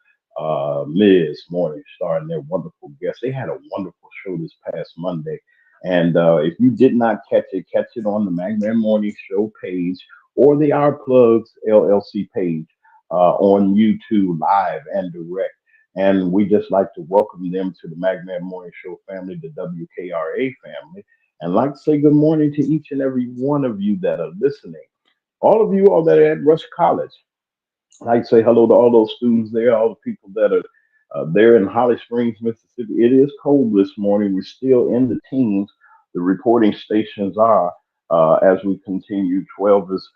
Ms. Morningstar, and their wonderful guests. They had a wonderful show this past Monday. And if you did not catch it on the MacMan Morning Show page or the Our Plugs LLC page on YouTube live and direct. And we just like to welcome them to the MacMan Morning Show family, the WKRA family, and like to say good morning to each and every one of you that are listening. All of you all that are at Rush College. I'd like to say hello to all those students there, all the people that are there in Holly Springs, Mississippi. It is cold this morning. We're still in the teens. The reporting stations are as we continue. 12 is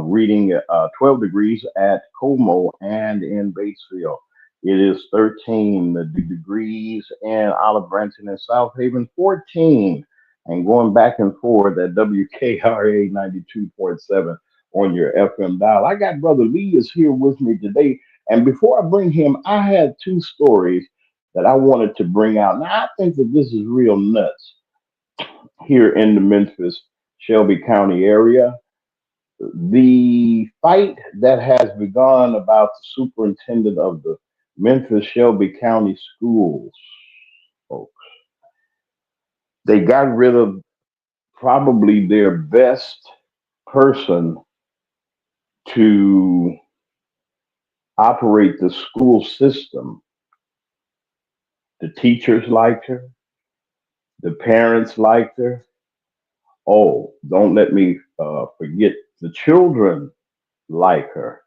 reading 12 degrees at Como and in Batesville. It is 13 degrees in Olive Branch and South Haven, 14. And going back and forth at WKRA 92.7 on your FM dial. I got Brother Lee is here with me today. And before I bring him, I had two stories that I wanted to bring out. Now, I think that this is real nuts here in the Memphis, Shelby County area. The fight that has begun about the superintendent of the Memphis Shelby County schools, folks. They got rid of probably their best person to operate the school system. The teachers liked her. The parents liked her. Oh, don't let me forget the children like her.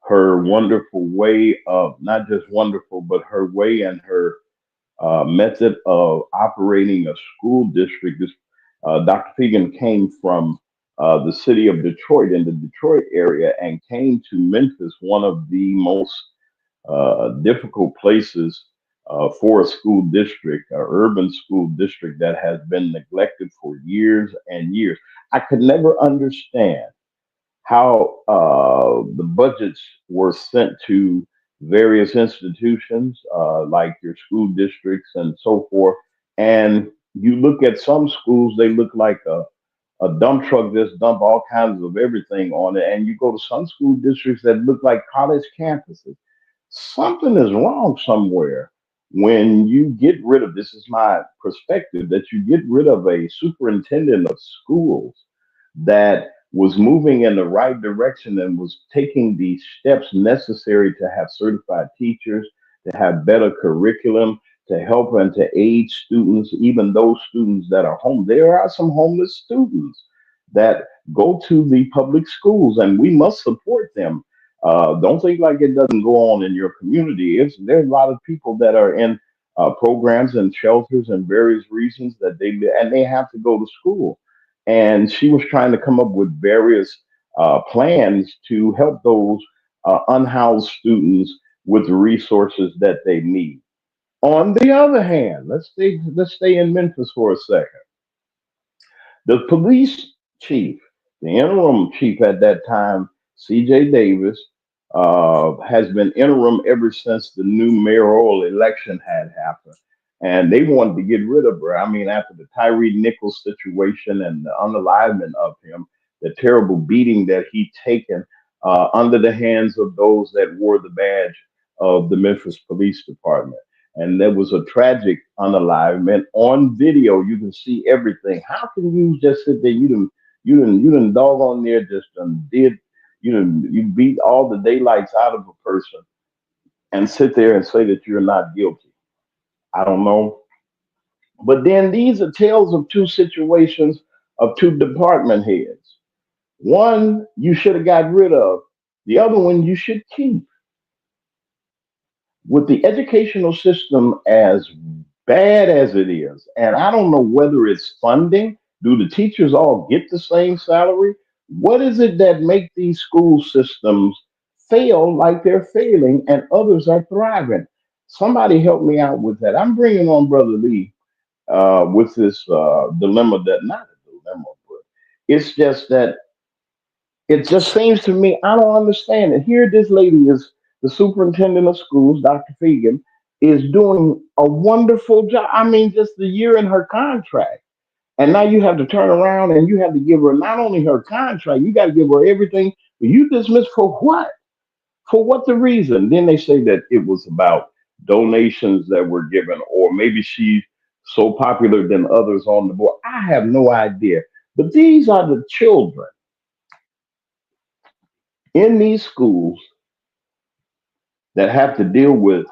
Her wonderful way of, not just wonderful, but her way and her method of operating a school district. Dr. Fegan came from the city of Detroit in the Detroit area and came to Memphis, one of the most difficult places for a school district, an urban school district that has been neglected for years and years. I could never understand how the budgets were sent to various institutions like your school districts and so forth. And you look at some schools, they look like a dump truck just dump all kinds of everything on it. And you go to some school districts that look like college campuses. Something is wrong somewhere when you get rid of, this is my perspective, that you get rid of a superintendent of schools that was moving in the right direction and was taking the steps necessary to have certified teachers, to have better curriculum, to help and to aid students, even those students that are home. There are some homeless students that go to the public schools, and we must support them. Don't think like it doesn't go on in your community. There's a lot of people that are in programs and shelters and various reasons that they have to go to school. And she was trying to come up with various plans to help those unhoused students with the resources that they need. On the other hand, let's stay in Memphis for a second. The police chief, the interim chief at that time, C.J. Davis, has been interim ever since the new mayoral election had happened. And they wanted to get rid of her. I mean, after the Tyree Nichols situation and the unalivement of him, the terrible beating that he'd taken under the hands of those that wore the badge of the Memphis Police Department. And there was a tragic unalivement on video. You can see everything. How can you just sit there? You done dog on there, just did you beat all the daylights out of a person and sit there and say that you're not guilty. I don't know. But then these are tales of two situations of two department heads. One you should have got rid of. The other one you should keep. With the educational system as bad as it is, and I don't know whether it's funding, do the teachers all get the same salary? What is it that make these school systems fail like they're failing and others are thriving? Somebody help me out with that. I'm bringing on Brother Lee with this dilemma, that not a dilemma, but it's just that it just seems to me, I don't understand it. Here, this lady is the superintendent of schools, Dr. Fegan, is doing a wonderful job. I mean, just the year in her contract. And now you have to turn around and you have to give her not only her contract, you got to give her everything. But you dismissed for what? For what the reason? Then they say that it was about donations that were given, or maybe she's so popular than others on the board. I have no idea. But these are the children in these schools that have to deal with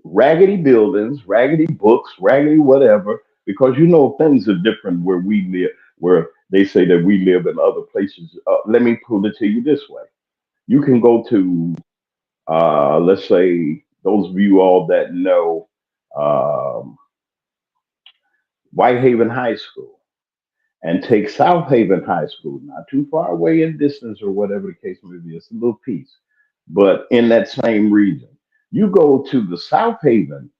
raggedy buildings, raggedy books, raggedy whatever, because things are different where we live, where they say that we live in other places. Let me put it to you this way. You can go to, let's say, those of you all that know um, Whitehaven High School, and take South Haven High School, not too far away in distance or whatever the case may be. It's a little piece, but in that same region. You go to the South Haven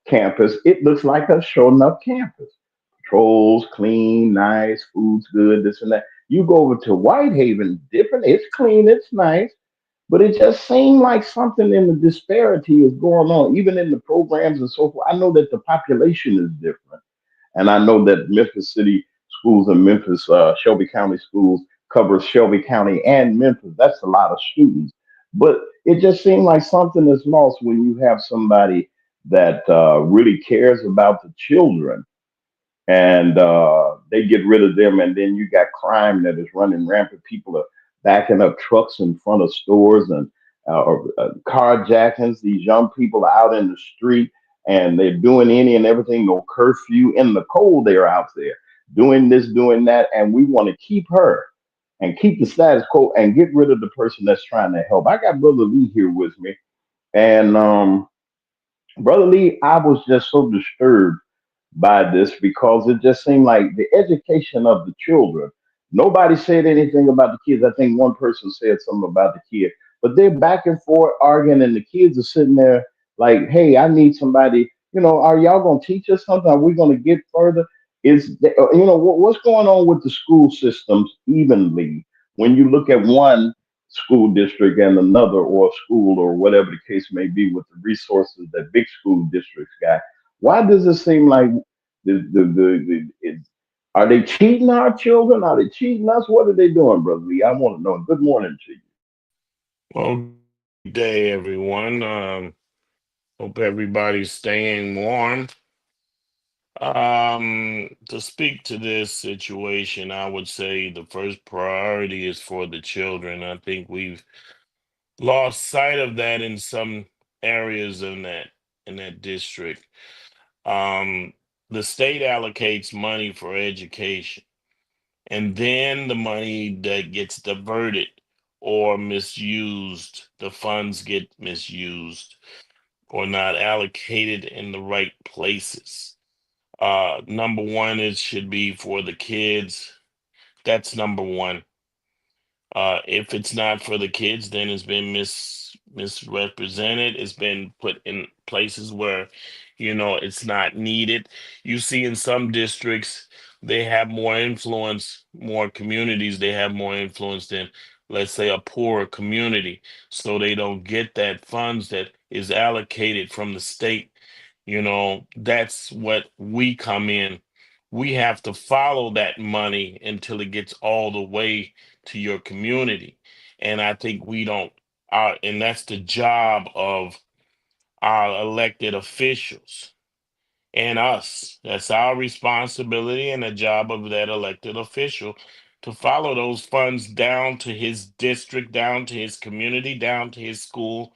campus, it looks like a show enough campus. Patrols, clean, nice, food's good, this and that. You go over to Whitehaven, different, it's clean, it's nice, but it just seemed like something in the disparity is going on, even in the programs and so forth. I know that the population is different. And I know that Memphis City Schools and Memphis Shelby County Schools covers Shelby County and Memphis. That's a lot of students. But it just seemed like something is lost when you have somebody that really cares about the children, and they get rid of them, and then you got crime that is running rampant. People are backing up trucks in front of stores and or carjackings. These young people are out in the street and they're doing any and everything. No curfew in the cold. They're out there doing this, doing that, and we want to keep her. and keep the status quo and get rid of the person that's trying to help. I got Brother Lee here with me, and Brother Lee, I was just so disturbed by this because it just seemed like the education of the children. Nobody said anything about the kids. I think one person said something about the kid, but they're back and forth arguing, and the kids are sitting there like, "Hey, I need somebody. Are y'all gonna teach us something? Are we gonna get further? What's going on with the school systems evenly when you look at one school district and another, or school, or whatever the case may be, with the resources that big school districts got? Why does it seem like are they cheating our children? Are they cheating us? What are they doing, Brother Lee? I want to know. Good morning to you. Well, good day, everyone. Hope everybody's staying warm. To speak to this situation, I would say the first priority is for the children. I think we've lost sight of that in some areas in that district. Um, the state allocates money for education, and then the money that gets diverted or misused, the funds get misused or not allocated in the right places. Number one, it should be for the kids. That's number one. If it's not for the kids, then it's been misrepresented. It's been put in places where, it's not needed. You see, in some districts, they have more influence, more communities, they have more influence than, let's say, a poorer community. So they don't get that funds that is allocated from the state. That's what we come in. We have to follow that money until it gets all the way to your community. And I think we don't, and that's the job of our elected officials and us. That's our responsibility and the job of that elected official to follow those funds down to his district, down to his community, down to his school,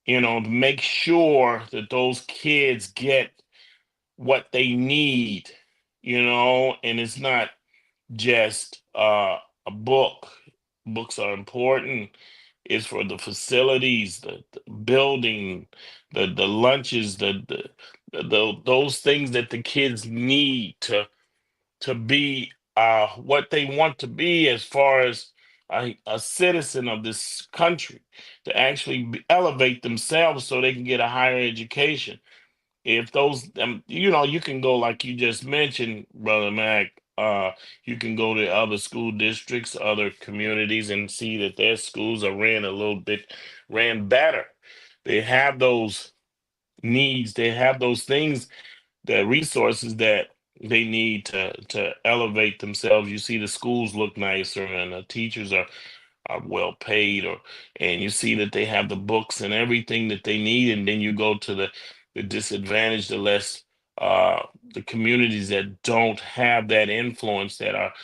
to make sure that those kids get what they need, and it's not just a book. Books are important. It's for the facilities, the building, the lunches, those things that the kids need to be what they want to be as far as a citizen of this country, to actually elevate themselves so they can get a higher education. If those you can go, like you just mentioned, Brother Mac. You can go to other school districts, other communities, and see that their schools are ran better. They have those needs, they have those things, the resources that they need to elevate themselves. You see the schools look nicer, and the teachers are well paid, and you see that they have the books and everything that they need. And then you go to the disadvantaged, the less the communities that don't have that influence, that are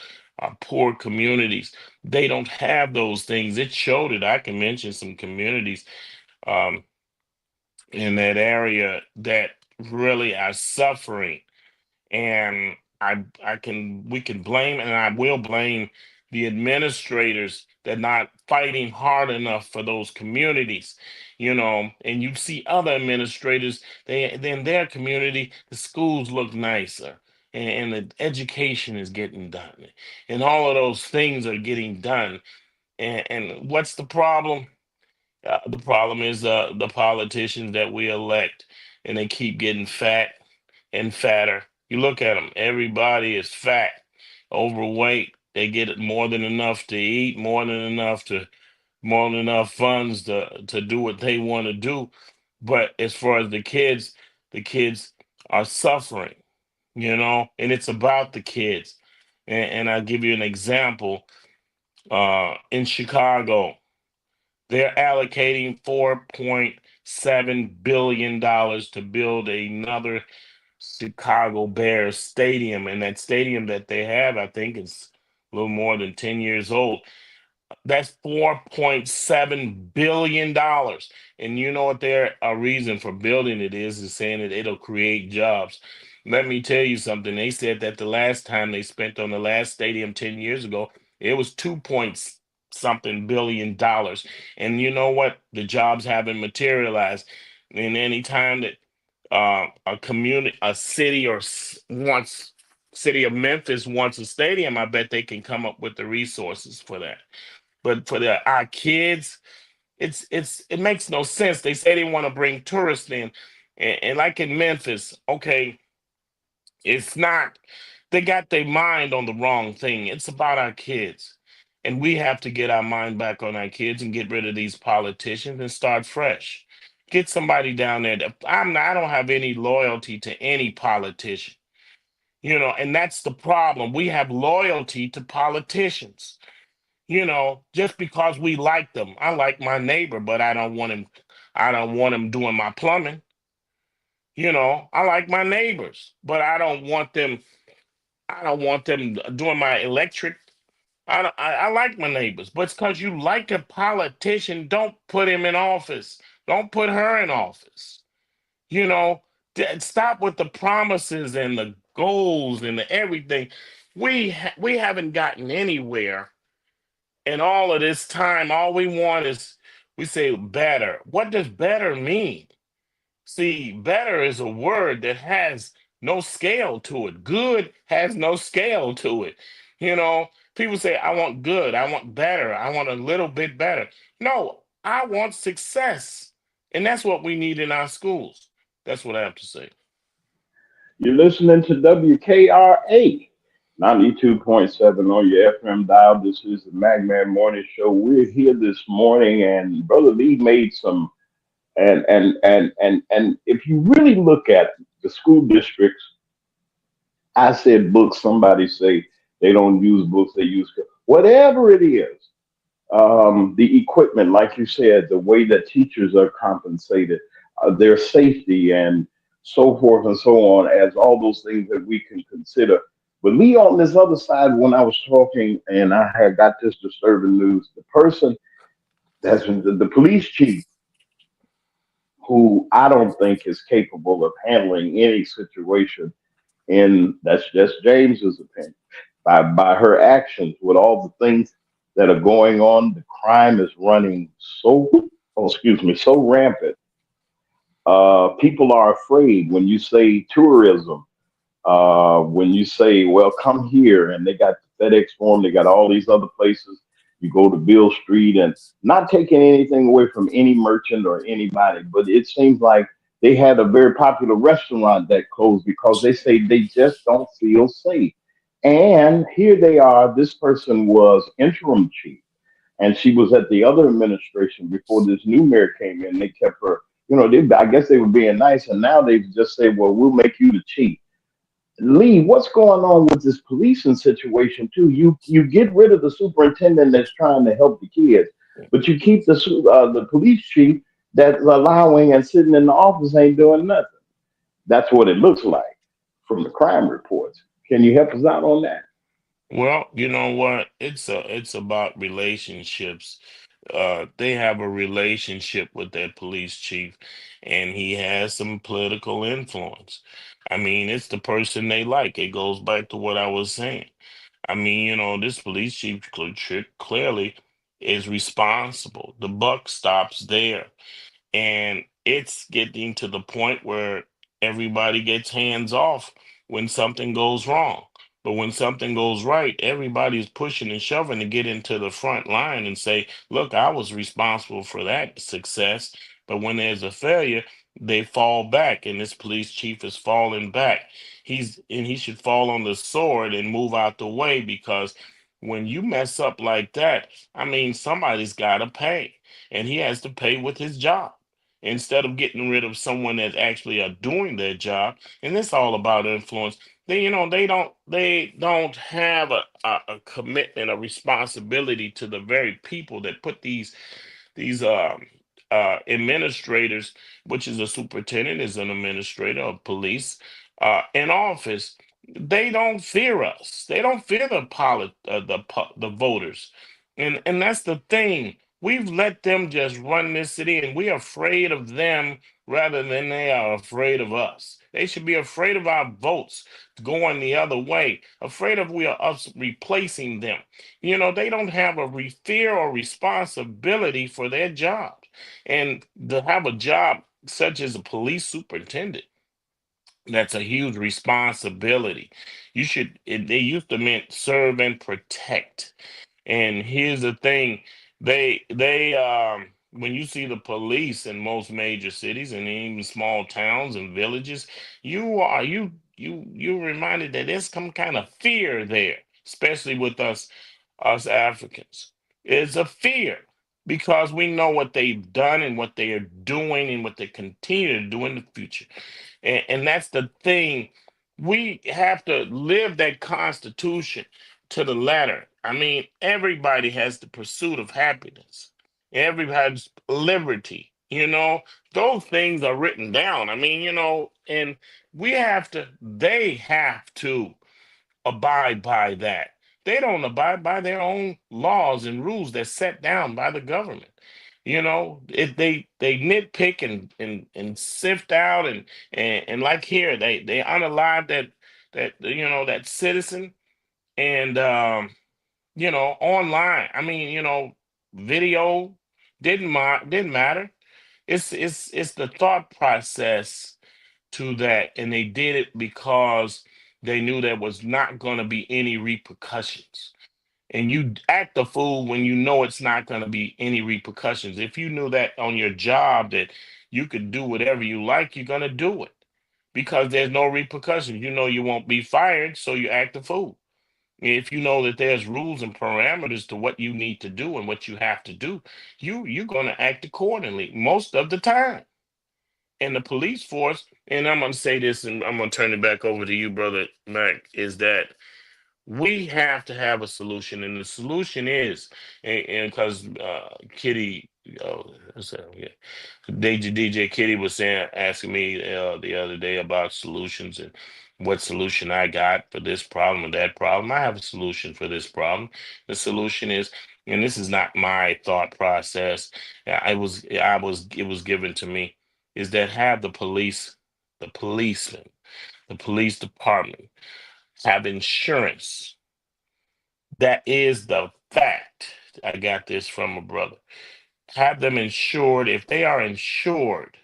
poor communities. They don't have those things. It showed it. I can mention some communities um, in that area that really are suffering, and I can we can blame, and I will blame, the administrators that not fighting hard enough for those communities. And you see other administrators, they in their community, the schools look nicer, and the education is getting done, and all of those things are getting done. And what's the problem? The problem is the politicians that we elect, and they keep getting fat and fatter. You look at them, everybody is fat, overweight. They get more than enough to eat, more than enough funds to do what they want to do. But as far as the kids are suffering, and it's about the kids. And I'll give you an example. In Chicago, they're allocating $4.7 billion to build another Chicago Bears stadium. And that stadium that they have, I think, is a little more than 10 years old. That's $4.7 billion. And you know what their reason for building it is saying that it'll create jobs. Let me tell you something. They said that the last time they spent on the last stadium 10 years ago, It was something billion dollars. And you know what? The jobs haven't materialized. And any time that a community, a city, wants city of Memphis wants a stadium, I bet they can come up with the resources for that. But for our kids, it makes no sense. They say they want to bring tourists in, and like in Memphis, okay, it's not. They got their mind on the wrong thing. It's about our kids, and we have to get our mind back on our kids and get rid of these politicians and start fresh. Get somebody down there. I don't have any loyalty to any politician. And that's the problem. We have loyalty to politicians, just because we like them. I like my neighbor, but I don't want him doing my plumbing. I like my neighbors, but I don't want them doing my electric. I like my neighbors, but it's because you like a politician, don't put him in office. Don't put her in office. You know, Stop with the promises and the goals and the everything. We haven't gotten anywhere in all of this time. All we want is we say better. What does better mean? See, better is a word that has no scale to it. Good has no scale to it. People say, I want good, I want better, I want a little bit better. No, I want success. And that's what we need in our schools. That's what I have to say. You're listening to WKRA 92.7 on your FM dial. This is the Magman Morning Show. We're here this morning, and Brother Lee made some. And if you really look at the school districts, I said books. Somebody say they don't use books; they use whatever it is. The equipment, like you said, the way that teachers are compensated, their safety, and so forth and so on, as all those things that we can consider. But Lee, on this other side, when I was talking and I had got this disturbing news, the person that's the police chief, who I don't think is capable of handling any situation, and that's just James's opinion, by her actions, with all the things that are going on, the crime is running so rampant. People are afraid when you say tourism, when you say, well, come here, and they got the FedEx Forum, they got all these other places. You go to Bill Street, and not taking anything away from any merchant or anybody, but it seems like they had a very popular restaurant that closed because they say they just don't feel safe. And here they are. This person was interim chief, and she was at the other administration before this new mayor came in. They kept her, I guess they were being nice, and now they just say, well, we'll make you the chief. Lee, what's going on with this policing situation too? You get rid of the superintendent that's trying to help the kids, but you keep the police chief that's allowing and sitting in the office ain't doing nothing. That's what it looks like from the crime reports. Can you help us out on that? Well, you know what? It's about relationships. They have a relationship with that police chief, and he has some political influence. I mean, it's the person they like. It goes back to what I was saying. I mean, this police chief clearly is responsible. The buck stops there. And it's getting to the point where everybody gets hands off when something goes wrong. But when something goes right, everybody's pushing and shoving to get into the front line and say, look, I was responsible for that success. But when there's a failure, they fall back, and this police chief is falling back. He should fall on the sword and move out the way, because when you mess up like that, I mean, somebody's got to pay, and he has to pay with his job instead of getting rid of someone that actually are doing their job. And it's all about influence. They don't have a commitment, a responsibility to the very people that put these administrators, which is a superintendent, is an administrator of police, in office. They don't fear us. They don't fear the voters, and that's the thing. We've let them just run this city, and we're afraid of them rather than they are afraid of us. They should be afraid of our votes going the other way, afraid of we are us replacing them. You know, they don't have a fear or responsibility for their jobs. And to have a job such as a police superintendent, that's a huge responsibility. They used to mean serve and protect. And here's the thing, when you see the police in most major cities and even small towns and villages, you're reminded that there's some kind of fear there, especially with us Africans. It's a fear because we know what they've done and what they are doing and what they continue to do in the future. And that's the thing. We have to live that Constitution to the letter. I mean, everybody has the pursuit of happiness. Everybody's liberty. You know, those things are written down. I mean, and they have to abide by that. They don't abide by their own laws and rules that's set down by the government. If they nitpick and sift out and like here they unalive that citizen and online. I mean, video didn't matter. It's the thought process to that, and they did it because they knew there was not going to be any repercussions. And you act a fool when you know it's not going to be any repercussions. If you knew that on your job that you could do whatever you like, you're going to do it because there's no repercussions. You know you won't be fired, so you act a fool. If you know that there's rules and parameters to what you need to do and what you have to do, you're going to act accordingly most of the time. And the police force, and I'm going to say this, and I'm going to turn it back over to you, brother Mac, is that we have to have a solution, and the solution is, and because Kitty, yeah, DJ Kitty was asking me the other day about solutions and what solution I got for this problem or that problem. I have a solution for this problem. The solution is, and this is not my thought process. It was given to me, is that have the policemen, the police department have insurance. That is the fact. I got this from a brother. Have them insured. If they are insured,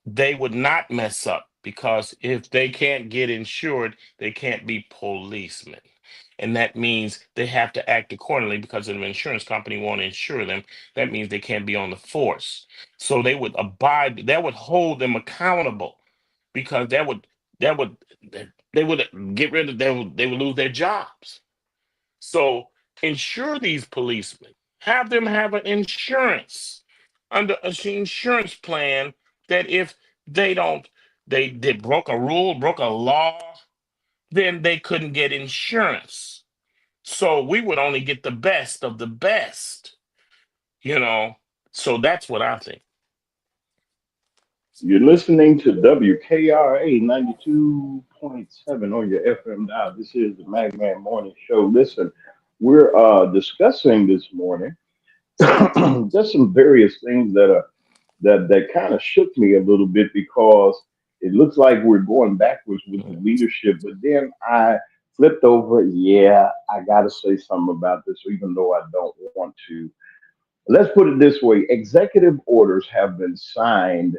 they would not mess up because if they can't get insured, they can't be policemen. And that means they have to act accordingly because if an insurance company won't insure them, that means they can't be on the force. So that would hold them accountable because that would they would get rid of they would lose their jobs. So insure these policemen. Have them have an insurance under an insurance plan that if they don't they broke a rule, broke a law, then they couldn't get insurance. So we would only get the best of the best, you know. So that's what I think. You're listening to WKRA 92.7 on your FM dial. This is the Magman Morning Show. Listen, we're discussing this morning just some various things that kind of shook me a little bit because it looks like we're going backwards with the leadership. But then I flipped over. Yeah, I got to say something about this, even though I don't want to. Let's put it this way: executive orders have been signed,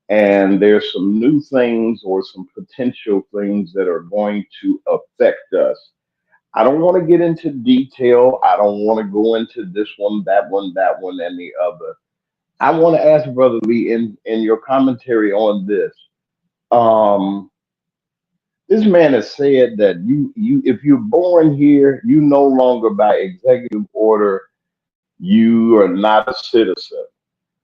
and there's some new things or some potential things that are going to affect us. I don't want to get into detail. I don't want to go into this one, that one, and the other. I want to ask Brother Lee in your commentary on this. Um, this man has said that you if you're born here, you no longer by executive order, you are not a citizen.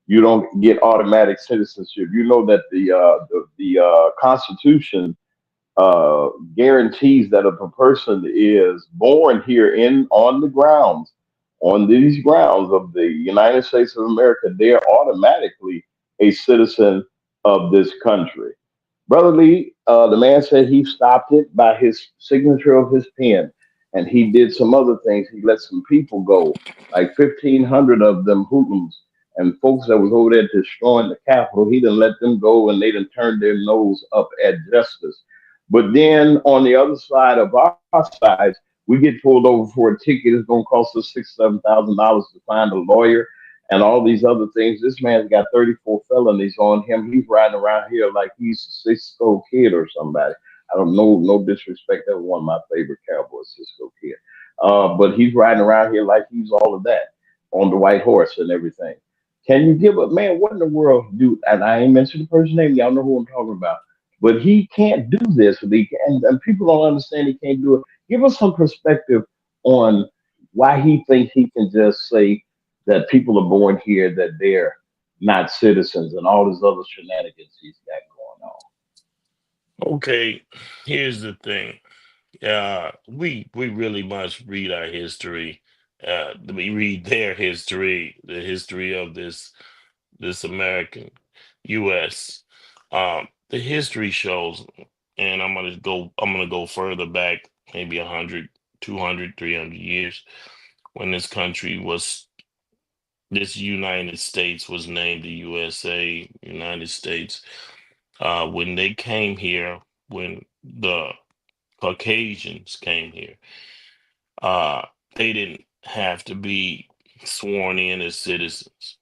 You don't get automatic citizenship. You know that the Constitution guarantees that if a person is born here on the grounds, on these grounds of the United States of America, they are automatically a citizen of this country. Brother Lee, the man said he stopped it by his signature of his pen. and he did some other things. He let some people go, like 1,500 of them hoodlums and folks that was over there destroying the Capitol. He didn't let them go, and they didn't turn their nose up at justice. But then on the other side of our side, we get pulled over for a ticket. It's going to cost us $6,000, $7,000 to find a lawyer and all these other things. This man's got 34 felonies on him. He's riding around here like he's a Cisco kid or somebody. I don't know, no disrespect. That was one of my favorite Cowboys, Cisco kid. But he's riding around here like he's all of that on the white horse and everything. Can you give a man what in the world do? And I ain't mentioned the person's name. Y'all know who I'm talking about. But he can't do this. And people don't understand he can't do it. Give us some perspective on why he thinks he can just say that people are born here, that they're not citizens, and all these other shenanigans he's got going on. Okay, here's the thing. We really must read our history. We read their history, the history of this American U.S. The history shows, and I'm gonna go further back, maybe 100, 200, 300 years, when this United States was named the USA, United States. When they came here, when the Caucasians came here, uh, they didn't have to be sworn in as citizens.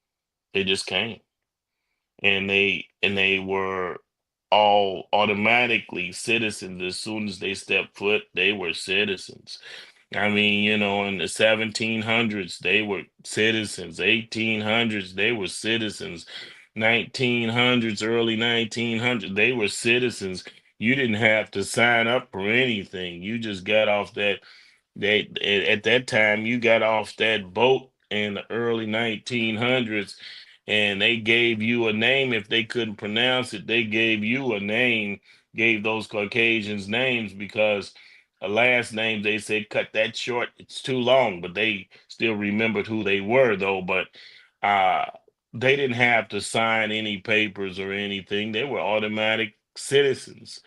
They just came, and they were all automatically citizens as soon as they stepped foot. They were citizens. I mean, in the 1700s, they were citizens. 1800s, they were citizens. 1900s, early 1900s, they were citizens. You didn't have to sign up for anything. You just got off at that time, you got off that boat in the early 1900s, and they gave you a name. If they couldn't pronounce it, they gave you a name, gave those Caucasians names, because a last name, they said, cut that short, it's too long. But they still remembered who they were, though. But uh, they didn't have to sign any papers or anything. They were automatic citizens.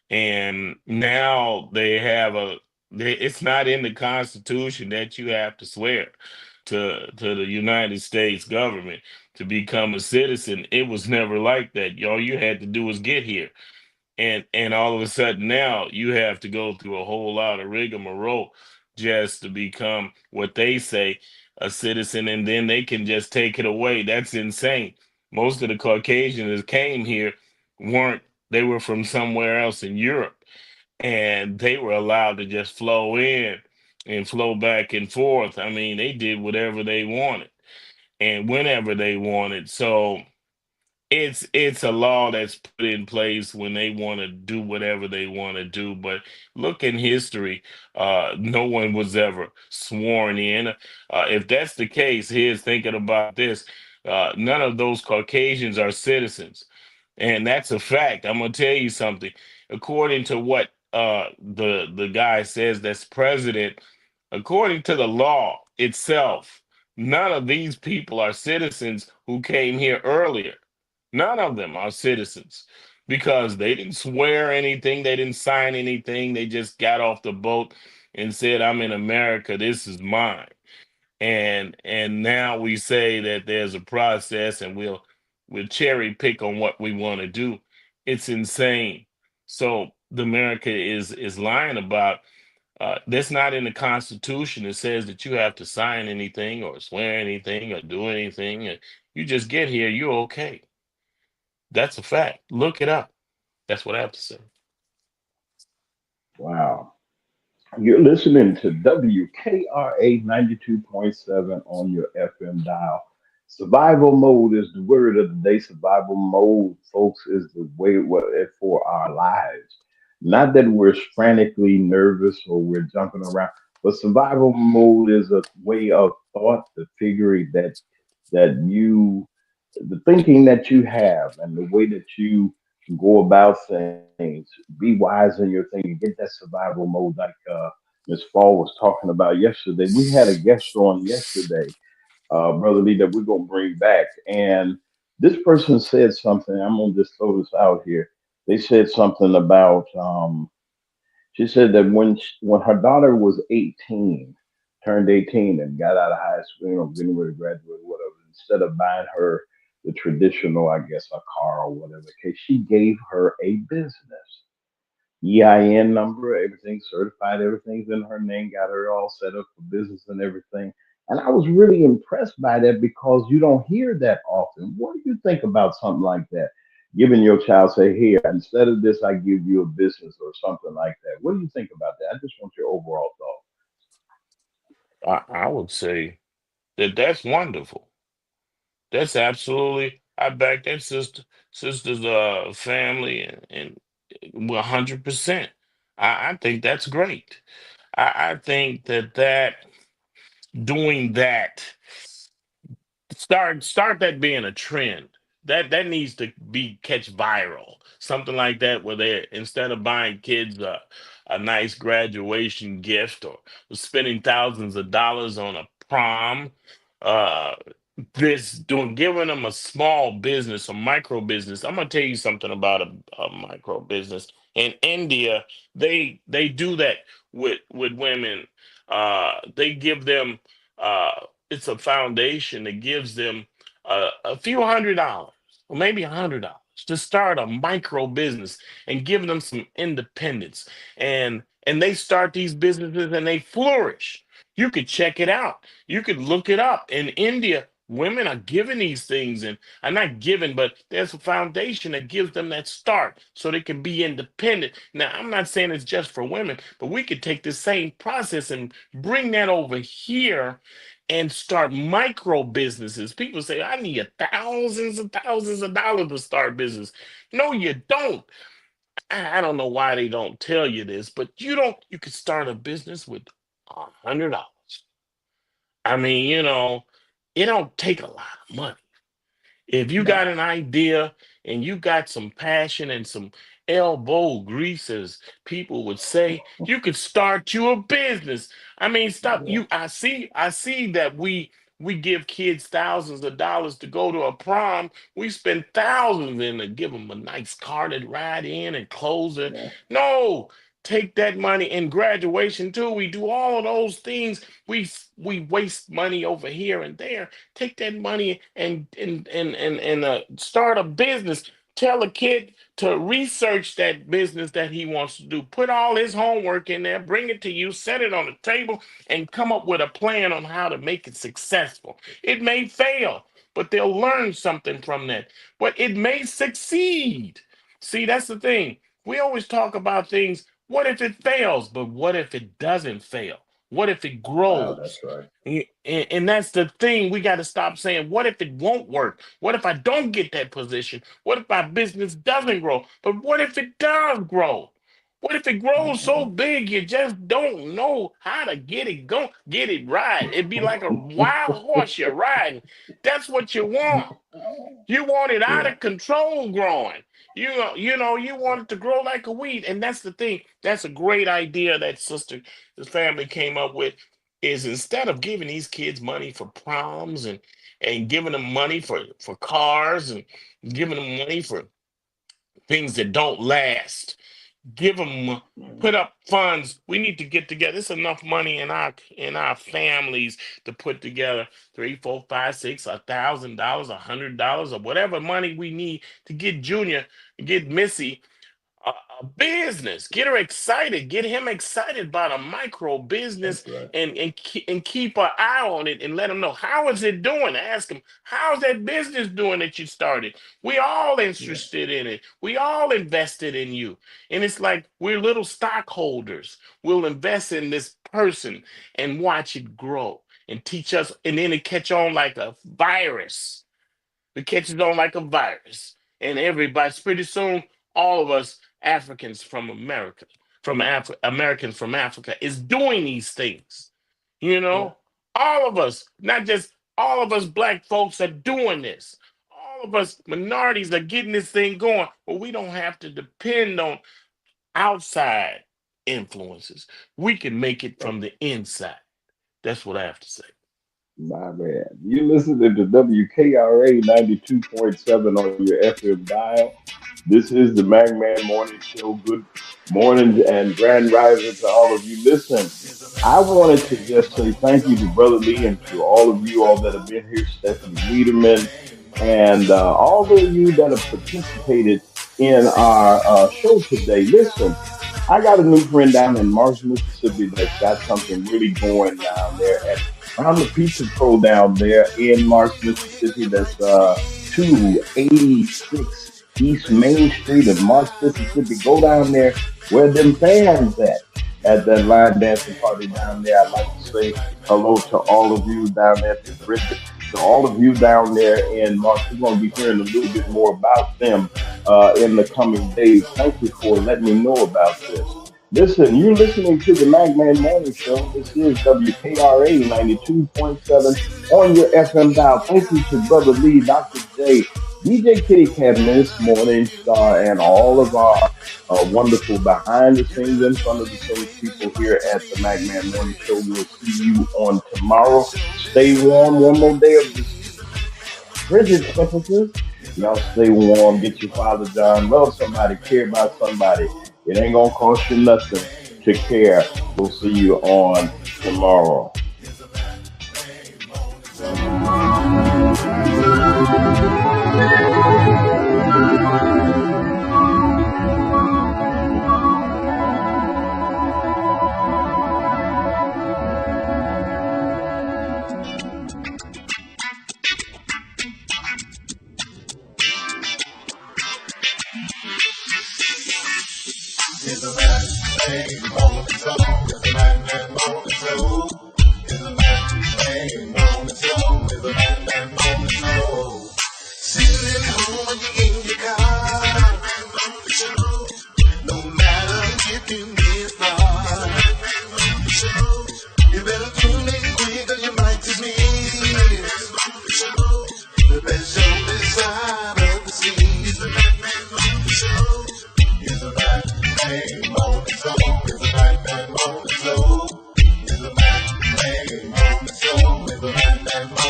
And now it's not in the Constitution that you have to swear to the United States government to become a citizen. It was never like that. All you had to do was get here. And all of a sudden now you have to go through a whole lot of rigmarole just to become what they say, a citizen, and then they can just take it away. That's insane. Most of the Caucasians that came here weren't, they were from somewhere else in Europe, and they were allowed to just flow in and flow back and forth. I mean, they did whatever they wanted and whenever they wanted. So it's a law that's put in place when they want to do whatever they want to do. But look in history, no one was ever sworn in. If that's the case, here's thinking about this: none of those Caucasians are citizens, and that's a fact. I'm gonna tell you something. According to what the guy says, that's president, according to the law itself, none of these people are citizens who came here earlier. None of them are citizens because they didn't swear anything, they didn't sign anything, they just got off the boat and said, "I'm in America, this is mine." And now we say that there's a process, and we'll cherry pick on what we want to do. It's insane. So the America is lying about, that's not in the Constitution. It says that you have to sign anything or swear anything or do anything. And you just get here, you're okay. That's a fact. Look it up. That's what I have to say. Wow. You're listening to WKRA 92.7 on your FM dial. Survival mode is the word of the day. Survival mode, folks, is the way for our lives. Not that we're frantically nervous or we're jumping around, but survival mode is a way of thought, the figure that you, the thinking that you have, and the way that you go about things. Be wise in your thinking. Get that survival mode, like Miss Fall was talking about yesterday. We had a guest on yesterday, Brother Lee, that we're gonna bring back, and this person said something. I'm gonna just throw this out here. They said something about She said that when her daughter was 18, turned 18 and got out of high school, getting ready to graduate, whatever, instead of buying her the traditional, I guess, a car or whatever, case she gave her a business. EIN number, everything certified, everything's in her name, got her all set up for business and everything. And I was really impressed by that because you don't hear that often. What do you think about something like that? Giving your child, say, here, instead of this, I give you a business or something like that. What do you think about that? I just want your overall thought. I would say that that's wonderful. That's absolutely. I back that sister's family and 100%. I think that's great. I think that doing that start that being a trend. That needs to be catch viral. Something like that where they instead of buying kids a nice graduation gift or spending thousands of dollars on a prom, uh this doing giving them a small business, a micro business. I'm gonna tell you something about a micro business. In India, they do that with women. They give them uh it's a foundation that gives them a few $100 or maybe $100 to start a micro business and give them some independence. And they start these businesses and they flourish. You could check it out. You could look it up. In India, women are given these things, and are not given, but there's a foundation that gives them that start so they can be independent. Now, I'm not saying it's just for women, but we could take the same process and bring that over here and start micro businesses. People say, I need thousands and thousands of dollars to start business. No, you don't. I don't know why they don't tell you this, but you could start a business with $100. I mean, it don't take a lot of money. If you got No. an idea and you got some passion and some elbow grease, as people would say, you could start you a business. I mean, stop Yeah. you. I see that we give kids thousands of dollars to go to a prom. We spend thousands in to give them a nice car to ride in and clothes. Yeah. No, take that money in graduation too. We do all of those things. We waste money over here and there. Take that money and start a business. Tell a kid to research that business that he wants to do. Put all his homework in there, bring it to you, set it on the table, and come up with a plan on how to make it successful. It may fail, but they'll learn something from that. But it may succeed. See, that's the thing. We always talk about things. What if it fails? But what if it doesn't fail? What if it Wow, grows? that's right. And that's the thing. We got to stop saying, what if it won't work? What if I don't get that position? What if my business doesn't grow? But what if it does grow? What if it grows so Mhm. big you just don't know how to get it going, get it right? It'd be like a wild horse you're riding. That's what you want. You want it out Yeah. of control growing. You want it to grow like a weed. And that's the thing. That's a great idea that sister, the family came up with, is instead of giving these kids money for proms and giving them money for cars and giving them money for things that don't last, give them Mhm. put up funds. We need to get together. It's enough money in our families to put together three, four, five, six, $1,000, $100, or whatever money we need to get Junior, get Missy a business. Get her excited. Get him excited about a micro That's business right. and keep an eye on it and let him know how is it doing. Ask him how's that business doing that you started. We all Yeah. interested in it. We all invested in you, and it's like we're little stockholders. We'll invest in this person and watch it grow and teach us, and then it catch on like a virus. It catches on like a virus. And everybody's pretty soon, all of us Africans from America, Americans from Africa, is doing these things. You Yeah. know, all of us, not just all of us black folks are doing this. All of us minorities are getting this thing going, but we don't have to depend on outside influences. We can make it That's from the inside. That's what I have to say. my man. You listening to WKRA 92.7 on your FM dial. This is the Magman Morning Show. Good Morning and grand rising to all of you. Listen, I wanted to just say thank you to Brother Lee and to all of you all that have been here, Stephanie Wiederman, and all of you that have participated in our show today. Listen, I got a new friend down in Marsh, Mississippi that's got something really going down there at around the Pizza Pro down there in Marsh, Mississippi. That's 286 East Main Street of Marsh, Mississippi. Go down there where them fans at that line dancing party down there. I'd like to say hello to all of you down there, to Bridget, to all of you down there in March. We're going to be hearing a little bit more about them in the coming days. Thank you for letting me know about this. Listen, you're listening to the Magman Morning Show. This is WKRA 92.7 on your FM dial. Thank you to Brother Lee, Dr. J, DJ Kitty Cat, Miss Morning Star, and all of our wonderful behind the scenes, in front of the scenes people here at the Magman Morning Show. We'll see you on tomorrow. Stay warm. One more day of this frigid temperatures. Y'all stay warm. Get your Father John. Love somebody. Care about somebody. It ain't gonna cost you nothing to care. We'll see you on tomorrow. No matter if you